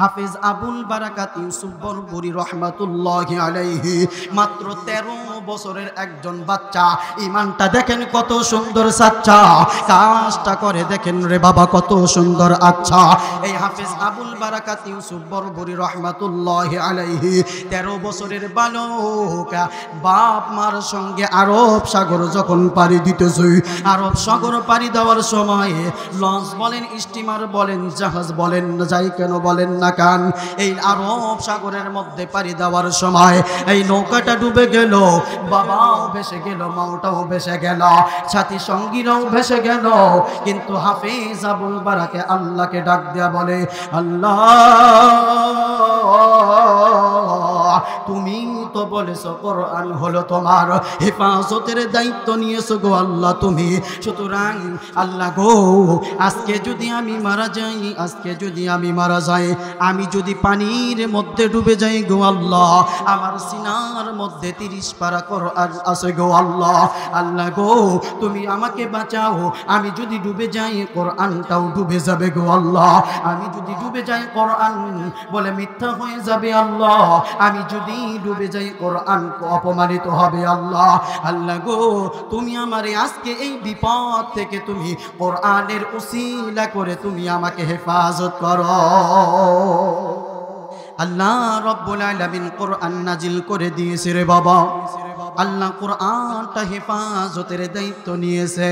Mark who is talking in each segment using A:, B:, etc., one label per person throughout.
A: হাফেজ আবুল বারাকাত ইউসুফ বরবরি রহমাতুল্লাহি আলাইহি মাত্র 13 বছরের একজন বাচ্চা। ইমানটা দেখেন কত সুন্দর সাচ্চা, কাজটা করে দেখেন রে বাবা কত সুন্দর। আচ্ছা, এই হাফেজ আবুল বারাকাত ইউসুফ বরবরি রহমাতুল্লাহি আলাইহি 13 বছরের বালক বাপ মার সঙ্গে আরব সাগর যখন পাড়ি দিতেছে, আরব সাগর পাড়ি দেওয়ার সময় লঞ্চ বলেন, স্টিমার বলেন, জাহাজ বলেন, যাই কেন বলেন না কান, এই আরব সাগরের মধ্যে পাড়ি দেওয়ার সময় এই নৌকাটা ডুবে গেল, বাবাও ভেসে গেল, মাওটাও ভেসে গেল, সাথী সঙ্গীরাও ভেসে গেল। কিন্তু হাফেজ আবুল বারাকে আল্লাহকে ডাক দেয়া বলে, আল্লাহ তুমি তো বলেছো কোরআন হলো তোমার, হেফাজতের দায়িত্ব নিয়েছো গো আল্লাহ তুমি। সুতরাং আল্লাহ গো, আজকে যদি আমি মারা যাই, আজকে যদি আমি মারা যাই, আমি যদি পানির মধ্যে ডুবে যাই গো আল্লাহ, আমার সিনার মধ্যে 30 পারা কোরআন আছে গো আল্লাহ। আল্লাহ গো তুমি আমাকে বাঁচাও, আমি যদি ডুবে যাই কোরআনটাও ডুবে যাবে গো আল্লাহ। আমি যদি ডুবে যাই কোরআন বলে মিথ্যা হয়ে যাবে আল্লাহ, আমি যদি ডুবে যাই কোরআন অপমানিত হবে আল্লাহ। আল্লাহ গো তুমি আমারে আজকে এই বিপদ থেকে তুমি কোরআনের উসিলা করে তুমি আমাকে হেফাজত করো। আল্লাহ রব্বুল আলামিন কোরআন নাজিল করে দিয়েছে রে বাবা। আল্লাহ কোরআনটা হেফাজতের দায়িত্ব নিয়েছে,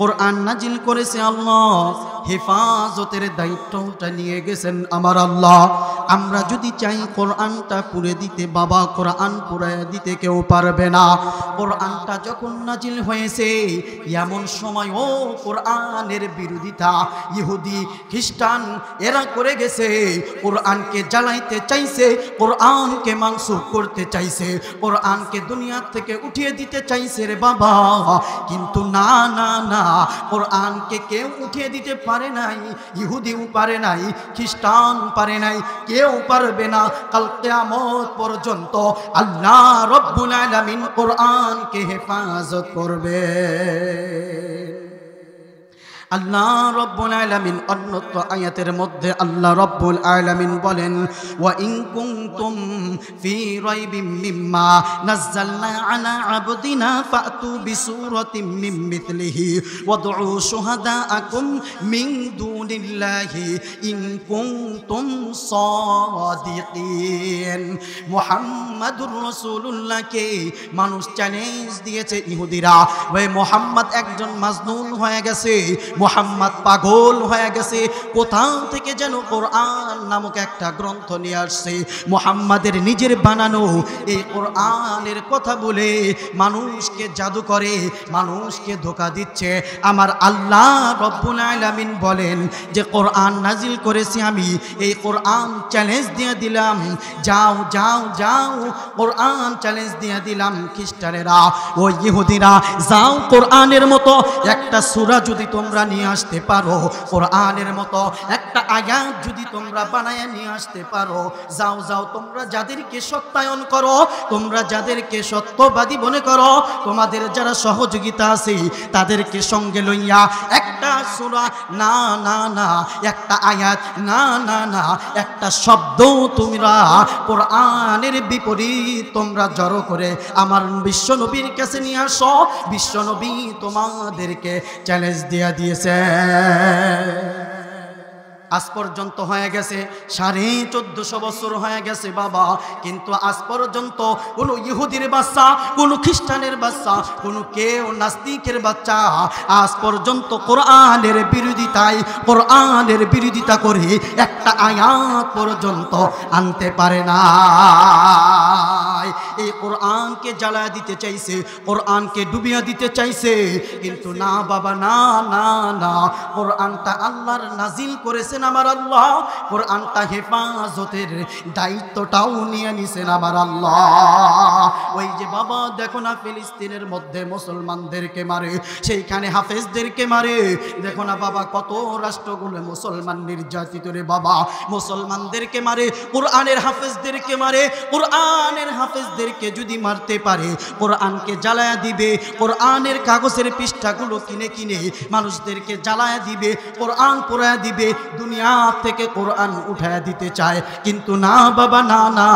A: কোরআন নাজিল করেছে আল্লাহ, হেফাজতের দায়িত্বটা নিয়ে গেছেন আমার আল্লাহ। আমরা যদি চাই কোরআনটা পুড়ে দিতে, বাবা কোরআন পুড়াইয়া দিতে কেউ পারবে না। কোরআনটা যখন নাজিল হয়েছে এমন সময় ও কোরআনের বিরোধিতা ইহুদি খ্রিস্টান এরা করে গেছে, কোরআনকে জ্বালাইতে চাইছে, কোরআনকে মানসুখ করতে চাইছে, কোরআনকে দুনিয়া থেকে উঠিয়ে দিতে চাইছে রে বাবা। কিন্তু না না না, কোরআনকে কেউ উঠিয়ে দিতে পারে নাই, ইহুদিও পারে নাই, খ্রিস্টান পারে নাই, কেউ পারবে না। কাল কিয়ামত পর্যন্ত আল্লাহ রব্বুল আলামিন কোরআনকে হেফাজত করবে। আল্লাহ রব্বুল আলামিন অন্যত্র আয়াতের মধ্যে আল্লাহ রব্বুল আলামিন বলেন, ওয়া ইন কুনতুম ফি রাইবিম মিম্মা নাযালনা আলা আবদিনা ফাতু বিসূরাতিম মিন মিথলিহি ওয়াদউ শুহাদাআকুম মিন দুনিল্লাহি ইন কুনতুম সাদিকিন। মুহাম্মাদুর রাসূলুল্লাহকে মানুষ চ্যালেঞ্জ দিয়েছে ইহুদিরা, ওই মুহাম্মদ একজন মাজনুন হয়ে গেছে, মুহাম্মদ পাগল হয়ে গেছে, কোথা থেকে যেন কোরআন নামক একটা গ্রন্থ নিয়ে আসছে, মুহাম্মাদের নিজের বানানো এই কোরআনের কথা বলে মানুষকে জাদু করে, মানুষকে ধোঁকা দিচ্ছে। আমার আল্লাহ রব্বুল আলামিন বলেন যে কোরআন নাজিল করেছি আমি, এই কোরআন চ্যালেঞ্জ দিয়ে দিলাম, যাও যাও যাও, কোরআন চ্যালেঞ্জ দিয়ে দিলাম খ্রিস্টানেরা ও ইহুদিরা, যাও কোরআনের মতো একটা সূরা যদি তোমরা নিয়ে আসতে পারো, কোরআনের মতো একটা আয়াত যদি তোমরা বানায় নিয়ে আসতে পারো, যাও যাও তোমরা যাদেরকে সত্যায়ন করো, তোমরা যাদেরকে সত্যবাদী মনে করো, তোমাদের যারা সহযোগিতা আছে তাদেরকে সঙ্গে লইয়া একটা সূরা, না না না একটা আয়াত, না না না একটা শব্দ তোমরা কোরআনের বিপরীত তোমরা জড়ো করে আমার বিশ্বনবীর কাছে নিয়ে আসো। বিশ্বনবী তোমাদেরকে চ্যালেঞ্জ দিয়ে দিয়েছে। আজ পর্যন্ত হয়ে গেছে 1450 বছর হয়ে গেছে বাবা, কিন্তু আজ পর্যন্ত কোনো ইহুদির বাচ্চা, কোনো খ্রিস্টানের বাচ্চা, কোনো কেউ নাস্তিকের বাচ্চা আজ পর্যন্ত কোরআনের বিরোধিতায়, কোরআনের বিরোধিতা করে একটা আয়াত পর্যন্ত আনতে পারে না। এই কোরআনকে জ্বালা দিতে চাইছে, কোরআনকে ডুবিয়ে দিতে চাইছে, কিন্তু না বাবা, না না না, কোরআনটা আল্লাহর নাজিল করেছেন আমার আল্লাহ, কোরআনটা হেফাজতের দায়িত্বটাও নিয়ে নিছেন আমার আল্লাহ। ওই যে বাবা দেখো না ফিলিস্তিনের মধ্যে মুসলমানদেরকে মারে, সেইখানে হাফেজদেরকে মারে, দেখো না বাবা কত কত রাষ্ট্রগুলো মুসলমান নির্যাতিত রে বাবা, মুসলমানদেরকে মারে, কোরআনের হাফেজদেরকে মারে, কোরআনের হাফেজদেরকে যদি মারতে পারে কোরআনকে জ্বালায়া দিবে, কোরআনের কাগজের পৃষ্ঠাগুলো কিনে কিনে মানুষদেরকে জ্বালায়া দিবে, কোরআন পড়ায়া দিবে, দুনিয়া থেকে কোরআন উঠায়া দিতে চায়। কিন্তু না বাবা, না না,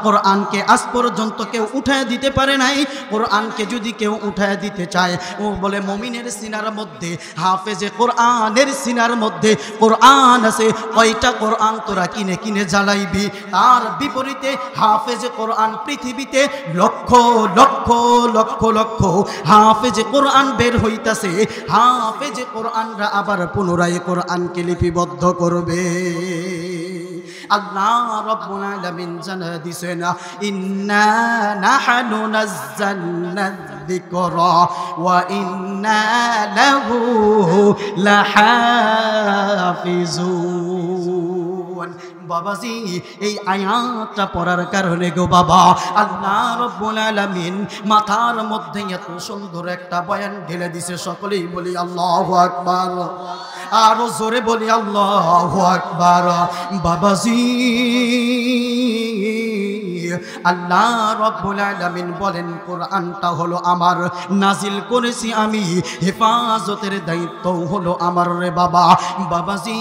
A: কোরআনকে আজ পর্যন্ত কেউ উঠায়া দিতে পারে নাই। কোরআনকে যদি কেউ উঠায়া দিতে চায়, ও বলে মুমিনের সিনার মধ্যে, হাফেজে কোরআনের সিনার মধ্যে কোরআন আছে, কয়টা কোরআন তোরা কিনে কিনে জ্বালাইবি? তার বিপরীতে হাফেজে কোরআন পৃথিবীতে লক্ষ লক্ষ লক্ষ লক্ষ হাফেজে কোরআন বের হইতাছে। হাফেজে কোরআনরা আবার পুনরায় কোরআনকে লিপিবদ্ধ করবে। আল্লাহ রাব্বুল আলামিন জানা দিছেন, ইন্না নাহনু নাযালনা যিকরা ওয়া ইন্না লাহু লাহাফিজুন। বাবাজি, এই আয়াতটা পড়ার কারণে গো বাবা, আল্লাহ রাব্বুল আলামিন মাথার মধ্যে এত সুন্দর একটা বয়ান ঢেলে দিছে। সকলেই বলি আল্লাহু আকবার, আরো জোরে বলি আল্লাহু আকবার। বাবাজি, আল্লাহ রাব্বুল আলামিন বলেন, কোরআনটা হলো আমার, নাজিল করেছি আমি, হেফাজতের দায়িত্ব হলো আমার রে বাবা। বাবাজি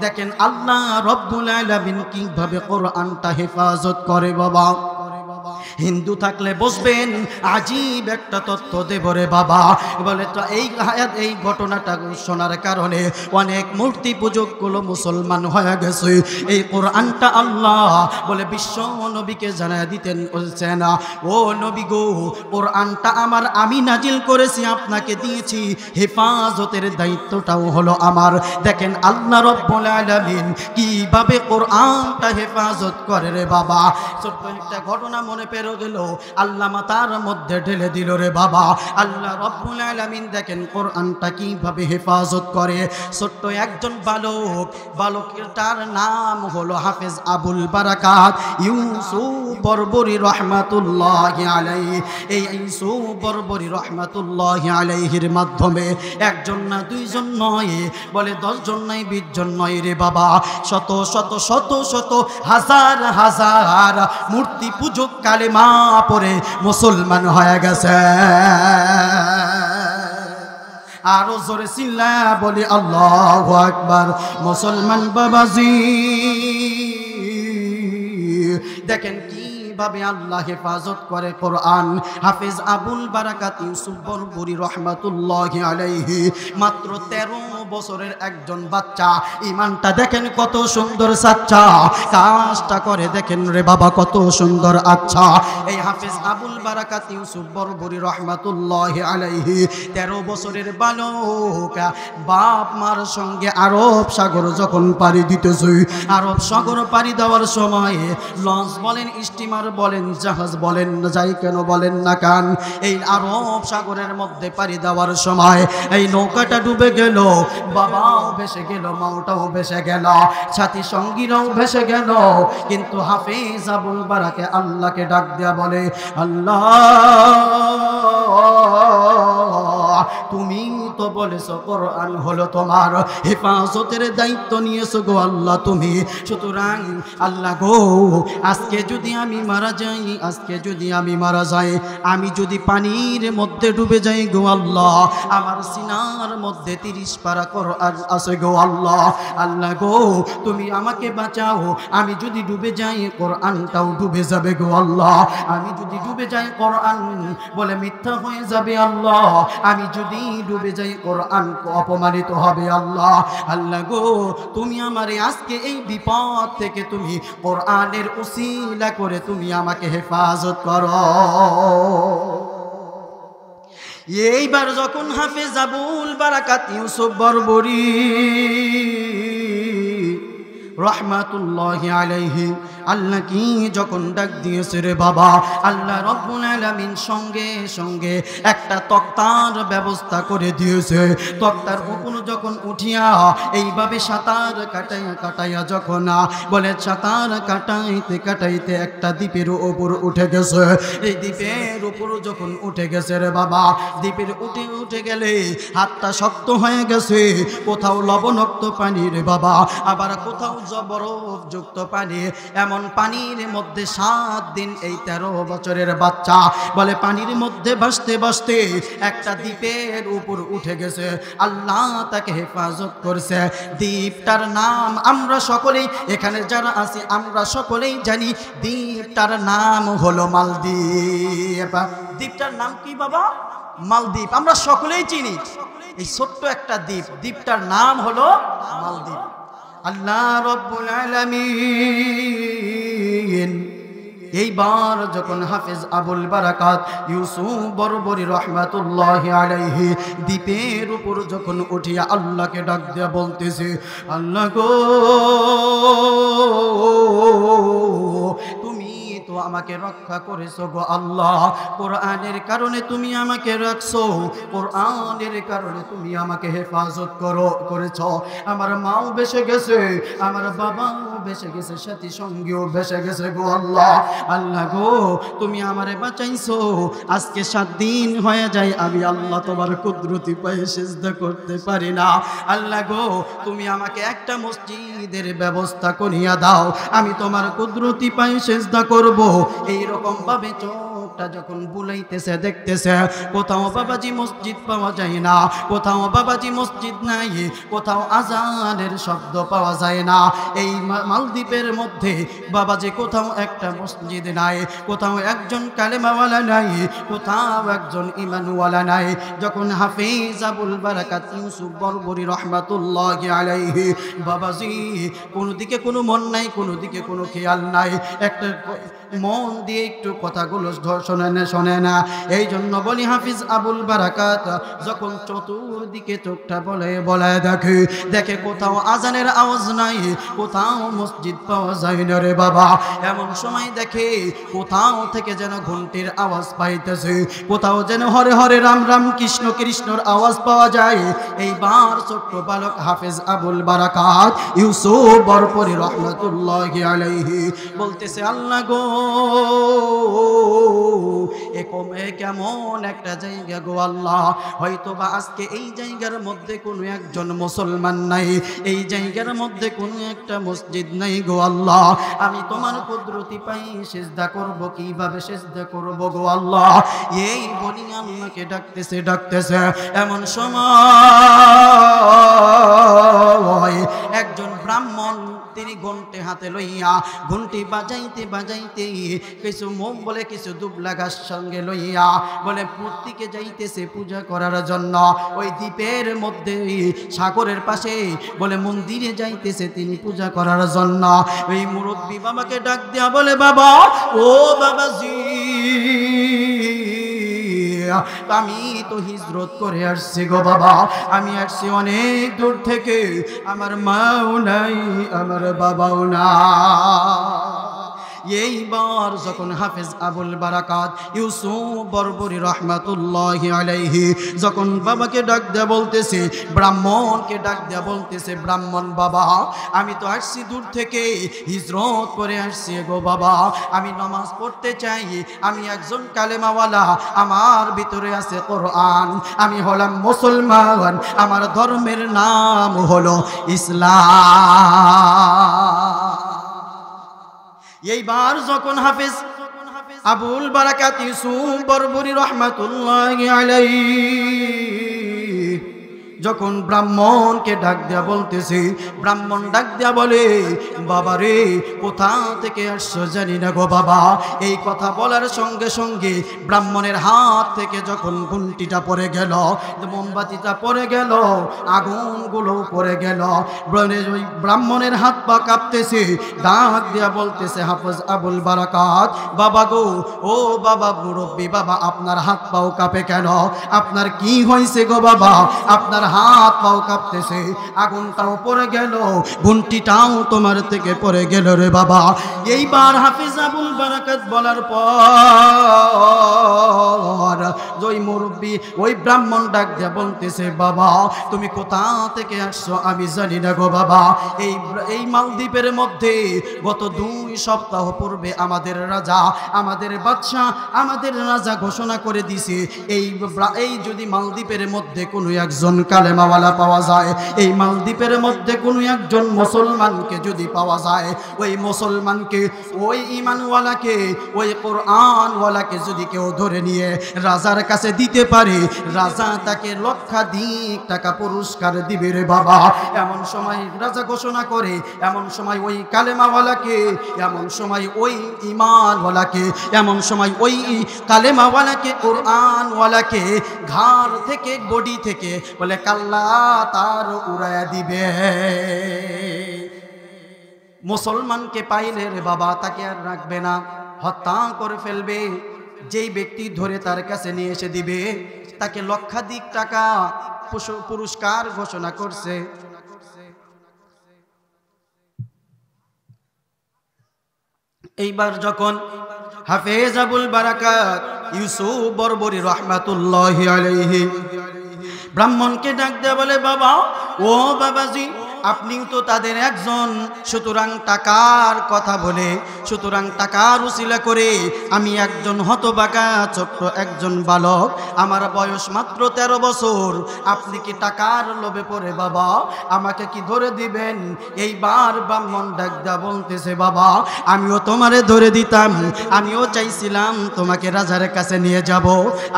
A: দেখেন আল্লাহ রাব্বুল আলামিন কিভাবে কোরআনটা হেফাজত করে বাবা। হিন্দু থাকলে বসবেন, আজীব একটা তথ্য দেব রে বাবা। বলে তো এই ঘটনাটা শোনার কারণে অনেক মূর্তি পূজকগুলো মুসলমান হয়ে গেছে। এই কোরআনটা আল্লাহ বলে বিশ্ব নবীকে জানায় দিতেন, বলছেন, ও নবী গো, কোরআনটা আমার, আমি নাজিল করেছি, আপনাকে দিয়েছি, হেফাজতের দায়িত্বটাও হলো আমার। দেখেন আল্লাহ রাব্বুল আলামিন কিভাবে কোরআনটা হেফাজত করে রে বাবা। ছোট্ট একটা ঘটনা মনে পেরো গেল, আল্লাহ মাতার মধ্যে ঢেলে দিল রে বাবা। আল্লাহ রাব্বুল আলামিন দেখেন কোরআনটা কিভাবে হেফাজত করে। ছোট্ট একজন বালকের তার নাম হলো হাফেজ আবুল বারাকাত ইউসুফ বরবরি রহমাতুল্লাহি আলাইহি। এই ইউসুফ বরবরি রহমাতুল্লাহি আলাইহির মাধ্যমে একজন না দুইজন নয়, বলে 10 জন নয়, 20 জন নয় রে বাবা, শত শত শত শত হাজার হাজার মূর্তি পূজক কালেমা পড়ে মুসলমান হয়ে গেছে। আরো জোরে চিল্লা বলি আল্লাহু আকবার। মুসলমান বাবাজি দেখেন কিভাবে আল্লাহ হেফাজত করে কোরআন। হাফেজ আবুল বারাকাত ইউসুফ বরবরি রহমাতুল্লাহি আলাইহি মাত্র 13 বছরের একজন বাচ্চা। ইমানটা দেখেন কত সুন্দর, সাচ্চা কাজটা করে দেখেন রে বাবা কত সুন্দর। আচ্ছা, এই হাফেজ আবুল বারাকাত ইউসুফ বরবরি রহমাতুল্লাহি আলাইহি 13 বছরের বালক বাপ মার সঙ্গে আরব সাগর যখন পাড়ি দিতেছে, আরব সাগর পাড়ি দেওয়ার সময় লঞ্চ বলেন, স্টিমার বলেন, জাহাজ বলেন, যাই কেন বলেন না কান, এই আরব সাগরের মধ্যে পাড়ি দেওয়ার সময় এই নৌকাটা ডুবে গেল, বাবাও ভেসে গেল, মাওটাও ভেসে গেল, সাথী সঙ্গীরাও ভেসে গেল। কিন্তু হাফেজ আবুল বারাকে আল্লাহকে ডাক দেয়া বলে, আল্লাহ তুমি তো বলেছো কোরআন হলো তোমার, হেফাজতের দায়িত্ব নিয়েছো গো আল্লাহ তুমি। সুতরাং আল্লাহ গো, আজকে যদি আমি মারা যাই, আজকে যদি আমি মারা যাই, আমি যদি পানির মধ্যে ডুবে যাই গো আল্লাহ, আমার সিনার মধ্যে 30 পারা কোরআন আছে গো আল্লাহ। আল্লাহ গো তুমি আমাকে বাঁচাও, আমি যদি ডুবে যাই কোরআনটাও ডুবে যাবে গো আল্লাহ। আমি যদি ডুবে যাই কোরআন বলে মিথ্যা হয়ে যাবে আল্লাহ, আমি যদি ডুবে যাই কোরআন অপমানিত হবে আল্লাহ। আল্লাহ গো তুমি আমারে আজকে এই বিপদ থেকে তুমি কোরআনের উসিলা করে তুমি আমাকে হেফাজত করো। এইবার যখন হাফেজ আবুল বারাকাত ইউসুফ বরবরি রহমাতুল্লাহি আলাইহি আল্লাহ কি যখন ডাক দিয়েছে রে বাবা, আল্লাহ রব্বুল আলামিন সঙ্গে সঙ্গে একটা তক্তার ব্যবস্থা করে দিয়েছে। তক্তার উপর যখন উঠিয়া এইভাবে সাঁতার কাটাইয়া কাটাইয়া যখন বলে সাঁতার কাটাইতে কাটাইতে একটা দ্বীপের উপর উঠে গেছে। এই দ্বীপের উপর যখন উঠে গেছে রে বাবা, দ্বীপের উঠে গেলে হাতটা শক্ত হয়ে গেছে, কোথাও লবণাক্ত পানি রে বাবা, আবার কোথাও বরফযুক্ত পানি। এমন পানির মধ্যে 7 দিন এই 13 বছরের বাচ্চা বলে পানির মধ্যে ভাসতে ভাসতে একটা দ্বীপের উপর উঠে গেছে। আল্লাহ তাকে হেফাজত করছে। দ্বীপটার নাম আমরা সকলেই এখানে যারা আছি আমরা সকলেই জানি, দ্বীপটার নাম হলো মালদ্বীপ। দ্বীপটার নাম কি বাবা? মালদ্বীপ। আমরা সকলেই চিনি এই ছোট্ট একটা দ্বীপ, দ্বীপটার নাম হলো মালদ্বীপ। আল্লাহ রব্বুল আলামিন এইবার যখন হাফেজ আবুল বারাকাত ইউসুফ বরবরি রহমাতুল্লাহি আলাইহি দ্বীপের উপর যখন উঠিয়া আল্লাহকে ডাক দিয়া বলতেছে, আল্লাহ গো তুমি তো আমাকে রক্ষা করেছো গো আল্লাহ, কোরআনের কারণে তুমি আমাকে রাখছো, কোরআনের কারণে তুমি আমাকে হেফাজত করেছো। আমার মাও বেঁচে গেছে, আমার বাবাও বেঁচে গেছে, সাথী সঙ্গীও বেঁচে গেছে গো আল্লাহ। আল্লাহ গো তুমি আমারে বাঁচাইছো। আজকে 7 দিন হয়ে যায় আমি আল্লাহ তোমার কুদরতি পায়ে সিজদা করতে পারি না। আল্লাহ গো তুমি আমাকে একটা মসজিদের ব্যবস্থা করিয়া দাও, আমি তোমার কুদরতি পায়ে সিজদা করব। এইরকম ভাবে চোখটা যখন বুলাইতেছে দেখতেছে কোথাও বাবাজি মসজিদ পাওয়া যায় না, কোথাও বাবাজি মসজিদ নাই, কোথাও আজানের শব্দ পাওয়া যায় না। এই মালদ্বীপের মধ্যে বাবাজি কোথাও একটা মসজিদ নাই, কোথাও একজন কালেমাওয়ালা নাই, কোথাও একজন ইমানওয়ালা নাই। যখন হাফেজ আবুল বারাকাত ইউসুফ বরবরি রহমাতুল্লাহি আলাইহি বাবাজি কোনো দিকে কোনো মন নাই, কোনো দিকে কোনো খেয়াল নাই, একটা মন দিয়ে একটু কথাগুলো শোনে না। এই জন্য বলি হাফিজ আবুল বারাকাত যখন চতুর্দিকে চোখটা বলে দেখে কোথাও আজানের আওয়াজ নাই, কোথাও মসজিদ পাওয়া যায় না রে বাবা। এমন সময় দেখে কোথাও থেকে যেন ঘন্টির আওয়াজ পাইতেছে, কোথাও যেন হরে হরে রাম রাম কৃষ্ণ কৃষ্ণর আওয়াজ পাওয়া যায়। এইবার ছোট্ট বালক হাফিজ আবুল বারাকাত ইউসুফ বরবরি রহমাতুল্লাহি আলাইহি বলতেছে, আল্লাহ গো কেমন একটা জায়গা গো আল্লাহ, হয়তো বা আজকে এই জায়গার মধ্যে কোনো একজন মুসলমান নাই, এই জায়গার মধ্যে কোনো একটা মসজিদ নাই গো আল্লাহ। আমি তোমার কুদরতি পাই সিজদা করব, কিভাবে সিজদা করব গো আল্লাহ। এই বলি আল্লাহকে ডাকতেছে। এমন সময় একজন ব্রাহ্মণ তিনি ঘন্টি হাতে লইয়া ঘন্টি বাজাইতে বাজাইতে কিছু মোম বলে কিছু দুবলা গাছ সঙ্গে লইয়া বলে মূর্তিকে যাইতেছে পূজা করার জন্য। ওই দ্বীপের মধ্যে সাগরের পাশে বলে মন্দিরে যাইতেছে তিনি পূজা করার জন্য। ওই মুরব্বী বাবাকে ডাক দেয়া বলে, বাবা ও বাবাজি আমি তো হিজরত করে আসছি গো বাবা, আমি আসছি অনেক দূর থেকে, আমার মাও নাই আমার বাবাও না। এইবার যখন হাফেজ আবুল বারাকাত ইউসুফ বরবরি রহমাতুল্লাহি আলাইহি যখন বাবাকে ডাক দেয়া বলতেছে, ব্রাহ্মণকে ডাক দেয়া বলতেছে, ব্রাহ্মণ বাবা আমি তো আসছি দূর থেকে, হিজরত করে আসছি গো বাবা, আমি নামাজ পড়তে চাই, আমি একজন কালেমাওয়ালা, আমার ভিতরে আছে কোরআন, আমি হলাম মুসলমান, আমার ধর্মের নাম হলো ইসলাম। এইবার যখন হাফেজ আবুল বারাকাত ইউসুফ বরবরি রহমাতুল্লাহি আলাইহি যখন ব্রাহ্মণকে ডাক দেয়া বলতেছে, ব্রাহ্মণ ডাক দেয়া বলে, বাবা রে কোথা থেকে আসছো জানি না গো বাবা। এই কথা বলার সঙ্গে সঙ্গে ব্রাহ্মণের হাত থেকে যখন ঘুন্টিটা পড়ে গেল, মোমবাতিটা পড়ে গেল, আগুনগুলো পড়ে গেল, ওই ব্রাহ্মণের হাত পা কাঁপতেছে, ডাক দেয়া বলতেছে, হাফেজ আবুল বারাকাত বাবা গো, ও বাবা মুরব্বী বাবা আপনার হাত পাও কাঁপে কেন, আপনার কি হয়েছে গো বাবা, আপনার হাত পাও কাঁপতেছে, আগুনটাও পড়ে গেল, ঘুন্টিটাও তোমার থেকে পড়ে গেল রে বাবা। এইবার হাফেজ আবুল বারাকাত বলার পর ওই মুরব্বী ওই ব্রাহ্মণ ডাক দিয়ে বলতেছে, বাবা তুমি কোথা থেকে আসছো আমি জানি না গো বাবা। এই মালদ্বীপের মধ্যে গত 2 সপ্তাহ পূর্বে আমাদের রাজা, আমাদের বাদশাহ, আমাদের রাজা ঘোষণা করে দিছে এই যদি মালদ্বীপের মধ্যে কোনো একজন কালেমাওয়ালা পাওয়া যায়, এই মালদ্বীপের মধ্যে কোনো একজন মুসলমানকে যদি পাওয়া যায়, ওই মুসলমানকে, ওই ঈমানওয়ালাকে, ওই কোরআনওয়ালাকে যদি কেউ ধরে নিয়ে রাজার কাছে দিতে পারে, রাজা তাকে লক্ষাধিক টাকা পুরস্কার দিবে রে বাবা। এমন সময় রাজা ঘোষণা করে, এমন সময় ওই কালেমাওয়ালাকে, এমন সময় ওই ঈমানওয়ালাকে, এমন সময় ওই কালেমাওয়ালাকে, কোরআনওয়ালাকে ঘাড় থেকে, বডি থেকে বলে কাল্লা তার উড়ায়া দিবে। মুসলমানকে পাইলে রে বাবা তাকে আর রাখবে না, হত্যা করে ফেলবে। যেই ব্যক্তি ধরে তার কাছে নিয়ে এসে দিবে তাকে লক্ষাধিক টাকা পুরস্কার ঘোষণা করছে। এইবার যখন হাফেজ আবুল বারাকাত ইউসুফ বরবরী রহমাতুল্লাহি আলাইহি ব্রাহ্মণকে ডাক দেয়া বলে, বাবা ও বাবাজি, আপনিও তো তাদের একজন, সুতরাং টাকার কথা বলে, সুতরাং টাকার উসিলা করে আমি একজন হতবাকা ছোট্ট একজন বালক, আমার বয়স মাত্র 13 বছর, আপনি কি টাকার লোভে পড়ে বাবা আমাকে কি ধরে দিবেন? এইবার ব্রাহ্মণ ডাক দেয়া বলতেছে, বাবা আমিও তোমারে ধরে দিতাম, আমিও চাইছিলাম তোমাকে রাজার কাছে নিয়ে যাব,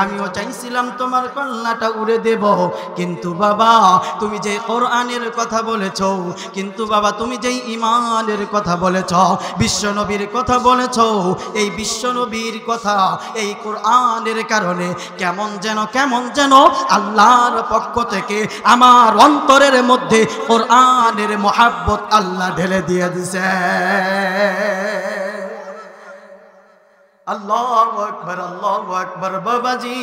A: আমিও চাইছিলাম তোমার কন্যাটা উড়ে দেব, কিন্তু বাবা তুমি যে কোরআনের কথা বলেছ, কিন্তু বাবা তুমি যেই ঈমানের কথা বলেছ, বিশ্বনবীর কথা বলেছ, এই বিশ্বনবীর কথা, এই কোরআনের কারণে কেমন যেন আল্লাহর পক্ষ থেকে আমার অন্তরের মধ্যে কোরআনের মহাব্বত আল্লাহ ঢেলে দিয়ে দিছে। আল্লাহু আকবার, আল্লাহু আকবার। বাবাজি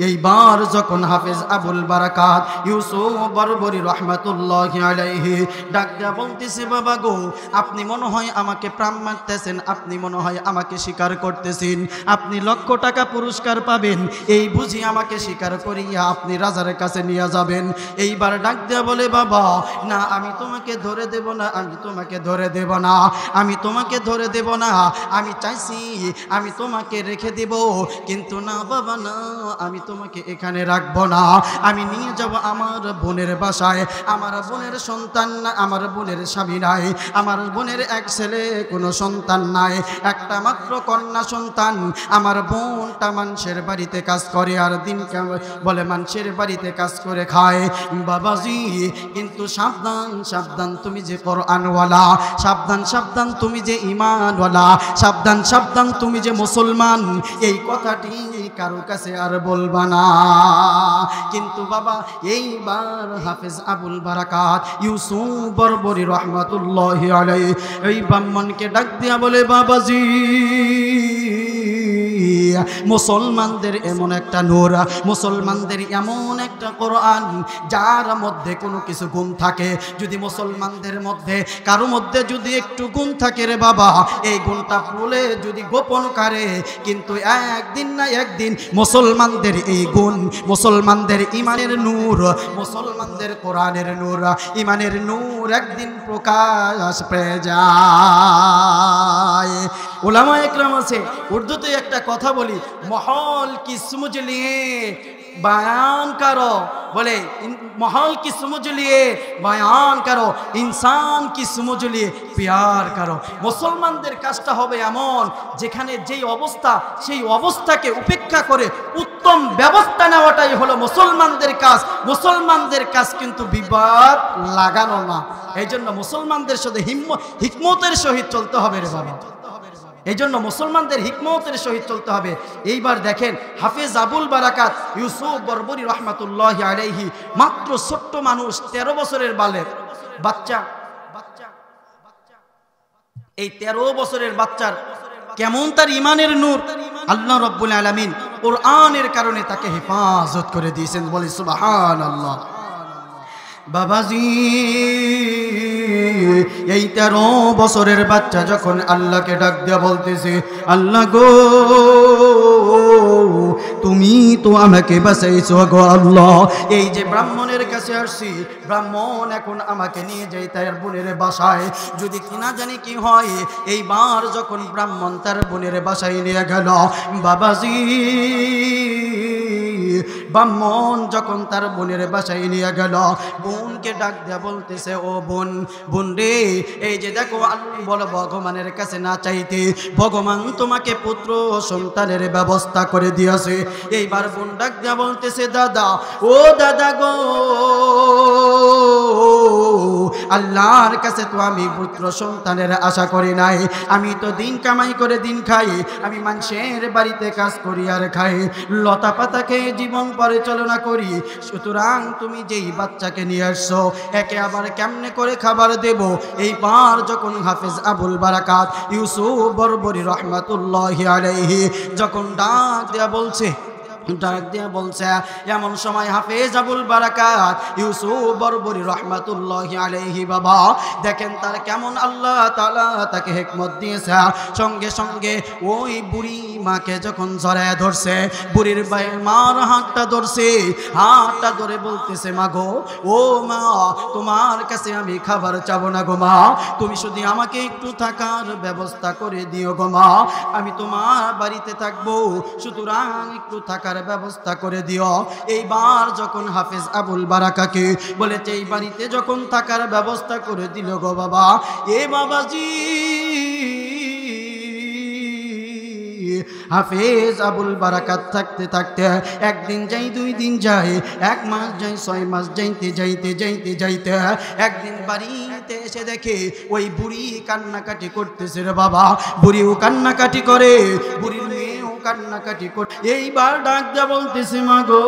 A: এইবার যখন হাফেজ আবুল বারাকাত ইউসুফ বরবরী রহমাতুল্লাহি আলাইহি ডাক দেয়া বলতেছে, বাবা গো আপনি মনে হয় আমাকে প্রাণ মারতেছেন, আপনি মনে হয় আমাকে স্বীকার করতেছেন, আপনি লক্ষ টাকা পুরস্কার পাবেন, এই বুঝি আমাকে স্বীকার করিয়া আপনি রাজার কাছে নিয়ে যাবেন। এইবার ডাক দেয়া বলে, বাবা না আমি তোমাকে ধরে দেব না, আমি তোমাকে ধরে দেব না, আমি তোমাকে ধরে দেব না, আমি চাইছি আমি তোমাকে রেখে দেব, কিন্তু না বাবা না, আমি তোমাকে এখানে রাখবো না, আমি নিয়ে যাব আমার বোনের বাসায়। আমার বোনের সন্তান না, আমার বোনের স্বামী নাই, আমার বোনের এক ছেলে কোনো সন্তান নাই, একটা মাত্র কন্যা সন্তান। আমার বোনটা মানুষের বাড়িতে কাজ করে আর দিন বলে মানুষের বাড়িতে কাজ করে খায়। বাবাজি কিন্তু সাবধান সাবধান, তুমি যে কোরআনওয়ালা, সাবধান সাবধান তুমি যে ঈমানওয়ালা, সাবধান সাবধান তুমি যে মুসলমান, এই কথাটি কারো কাছে আর বলবা না। কিন্তু বাবা এইবার হাফেজ আবুল বারাকাত ইউসুফ বরবরী রহমাতুল্লাহি আলাইহি এই ব্রাহ্মণকে ডাক দিয়া বলে, বাবাজি মুসলমানদের এমন একটা নূর, মুসলমানদের এমন একটা কোরআন যার মধ্যে কোনো কিছু গুণ থাকে, যদি মুসলমানদের মধ্যে কারো মধ্যে যদি একটু গুণ থাকে রে বাবা, এই গুণটা বলে যদি গোপন করে, কিন্তু একদিন না একদিন মুসলমানদের এই গুণ, মুসলমানদের ইমানের নূর, মুসলমানদের কোরআনের নূর, ইমানের নূর একদিন প্রকাশ পেয়ে যায়। উলামা একরাম আছে, উর্দুতে একটা কথা বলি, মাহौल की समझ लिए बयान करो, बोले माहौल की समझ लिए बयान करो, इंसान की समझ लिए प्यार करो। মুসলমানদের কাজটা হবে এমন যেখানে যেই অবস্থা সেই অবস্থাকে উপেক্ষা করে উত্তম ব্যবস্থা নেওয়াটাই হলো মুসলমানদের কাজ। মুসলমানদের কাজ কিন্তু বিবাদ লাগানো না। এই জন্য মুসলমানদের সাথে হিকমতের সহিত চলতে হবে রে বাবা, এই জন্য মুসলমানদের হিকমতের সহিত চলতে হবে। এইবার দেখেন হাফেজ আবুল বারাকাত ইউসুফ বরবরী রহমাতুল্লাহি আলাইহি মাত্র ছোট্ট মানুষ, 13 বছরের বাচ্চা। এই 13 বছরের বাচ্চার কেমন তার ইমানের নূর, আল্লাহ রাব্বুল আলামিন কোরআনের কারণে তাকে হেফাজত করে দিয়েছেন। বলি সুবহানাল্লাহ। বাবাজি এই 13 বছরের বাচ্চা যখন আল্লাহকে ডাক দিয়া বলতেছে, আল্লাহ গো তুমি তো আমাকে বাঁচাইছো গো আল্লাহ, এই যে ব্রাহ্মণের কাছে আসছি, ব্রাহ্মণ এখন আমাকে নিয়ে যায় তার বোনের বাসায়, যদি কিনা জানি কি হয়। এইবার যখন ব্রাহ্মণ তার বোনের বাসায় নিয়ে গেল, বাবাজি ব্রাহ্মণ যখন তার বোনের বাসায় নিয়ে গেল, বোনকে ডাক দেয়া বলতেছে, ও বোন, বোন রে, এই যে দেখো বলো ভগবানের কাছে না চাইতে ভগবান তোমাকে পুত্র সন্তানের ব্যবস্থা করে দিয়েছে। এইবার বোন ডাক দেয়া বলতেছে, দাদা, ও দাদা গো, আল্লাহর কাছে তো আমি পুত্র সন্তানের আশা করি নাই, আমি তো দিন কামাই করে দিন খাই, আমি মানুষের বাড়িতে কাজ করি আর খাই, লতা পাতা খেয়ে জীবন পরিচালনা করি, সুতরাং তুমি যেই বাচ্চাকে নিয়ে আসছো একে আবার কেমনে করে খাবার দেব। এইবার যখন হাফেজ আবুল বারাকাত ইউসুফ বরবরী রহমাতুল্লাহি আলাইহি যখন ডাক দেয়া বলছে, এমন সময় হাফেজ আবুল বারাকাত ইউসুফ বরবরী রহমাতুল্লাহি আলাইহি বাবা দেখেন তার কেমন আল্লাহ তাআলা তাকে হিকমত দিয়েছে। সঙ্গে সঙ্গে ওই বুড়ি মাকে যখন জড়ায় ধরছে, বুড়ির মার হাতটা ধরে বলতেছে, মা গো, ও মা, তোমার কাছে আমি খাবার চাবো না গো মা, তুমি শুধু আমাকে একটু থাকার ব্যবস্থা করে দিও গো মা, আমি তোমার বাড়িতে থাকবো, সুতরাং একটু থাকার ব্যবস্থা করে দিও। এইবার যখন হাফেজ আবুল বারাকাকে বলেছে এই বাড়িতে যখন থাকার ব্যবস্থা করে দিল গো বাবা, এ বাবাজি হাফেজ আবুল বারাকাত থাকতে থাকতে একদিন যাই, 2 দিন যায়, 1 মাস যাই, 6 মাস যাইতে একদিন বাড়িতে এসে দেখে ওই বুড়ি কান্নাকাটি করতেছে রে বাবা, বুড়িও কান্নাকাটি করে, বুড়ির মেয়েও কান্নাকাটি করে। এইবার ডাক দেয়া বলতেছে, মা গো,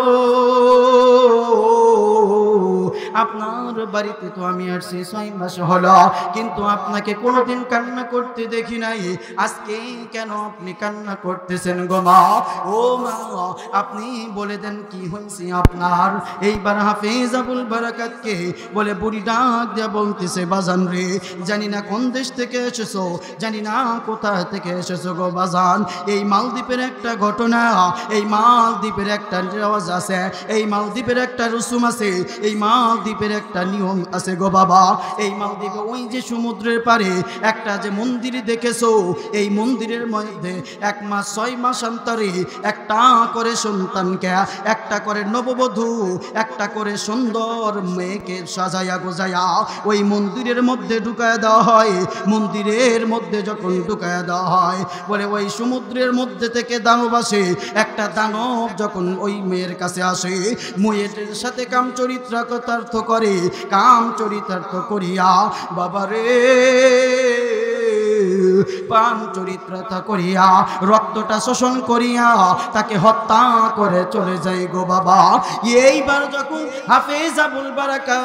A: আপনার বাড়িতে তো আমি আসছি 6 মাস হলো, কিন্তু আপনাকে কোনোদিন কান্না করতে দেখি নাই, আজকে কেন আপনি কান্না করতেছেন গো মা? ও মা, আপনি বলে দেন কি হয়েছে আপনার? এইবার হাফেজ আবুল বারাকাতকে বলে বুড়ি ডাক দেয়া বলতেছে, বাজান রে, জানি না কোন দেশ থেকে এসেছো, জানি না কোথা থেকে এসেছো গো বাজান, এই মালদ্বীপের একটা ঘটনা, এই মালদ্বীপের একটা রেওয়াজ আছে, এই মালদ্বীপের একটা রসুম আছে, এই মালদ্বীপের একটা নিয়ম আছে গো বাবা। এই মালদ্বীপে ওই যে সমুদ্রের পারে একটা যে মন্দির দেখেছো, এই মন্দিরের মধ্যে 1 মাস 6 মাস অন্তরে একটা করে সন্তানকে, একটা করে নববধূ, একটা করে সুন্দর মেয়েকে সাজায়া গোজায়া ওই মন্দিরের মধ্যে ঢুকায় দেওয়া হয়। মন্দিরের মধ্যে যখন ঢুকায় দেওয়া হয়, বলে ওই সমুদ্রের মধ্যে থেকে দানব আসে, একটা দানব যখন ওই মেয়ের কাছে আসে, মেয়ের সাথে কাম চরিতার্থ করে, কাম চরিতার্থ করিয়া বাবারে পান চরিত্রতা করিয়া রক্তটা শোষণ করিয়া তাকে হত্যা করে চলে যায় গো বাবা। এইবার যখন হাফেজ আবুল বারাকাত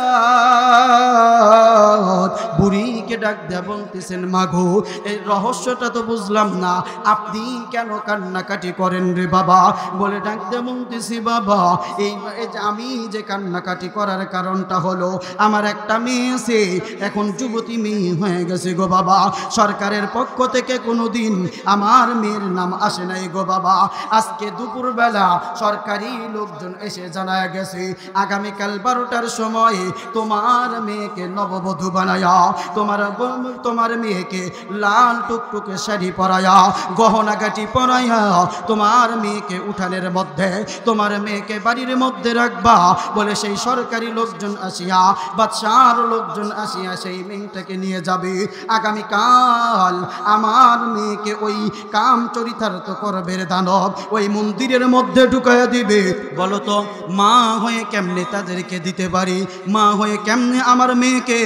A: বুড়িকে ডাক দেয়া বলতেছেন, মাগো, এই রহস্যটা তো বুঝলাম না, আপনি কেন কান্নাকাটি করেন রে বাবা? বলে ডাক দেয়া বলতেছি, বাবা, এই আমি যে কান্নাকাটি করার কারণটা হলো, আমার একটা মেয়ে আছে, এখন যুবতী মেয়ে হয়ে গেছে গো বাবা, সরকারের পক্ষ থেকে কোনোদিন আমার মেয়ের নাম আসে নাই গো বাবা। আজকে দুপুরবেলা সরকারি লোকজন এসে জানায় গেছে, আগামীকাল 12টার সময় তোমার মেয়েকে নববধূ বানায়া, তোমার মেয়েকে লাল টুকটুকে শাড়ি পরায়া, গহনাগাটি পরায়া, তোমার মেয়েকে উঠানের মধ্যে, তোমার মেয়েকে বাড়ির মধ্যে রাখবা। বলে সেই সরকারি লোকজন আসিয়া, বাদশার লোকজন আসিয়া সেই মেয়েটাকে নিয়ে যাবে। আগামীকাল আমার মেয়েকে ওই কাম চরিতার্থ করবে দানব, ওই মন্দিরের মধ্যে ঢুকাইয়া দিবে। বলো তো, মা হয়ে কেমনে তাদেরকে দিতে পারি? মা হয়ে কেমনে আমার মেয়েকে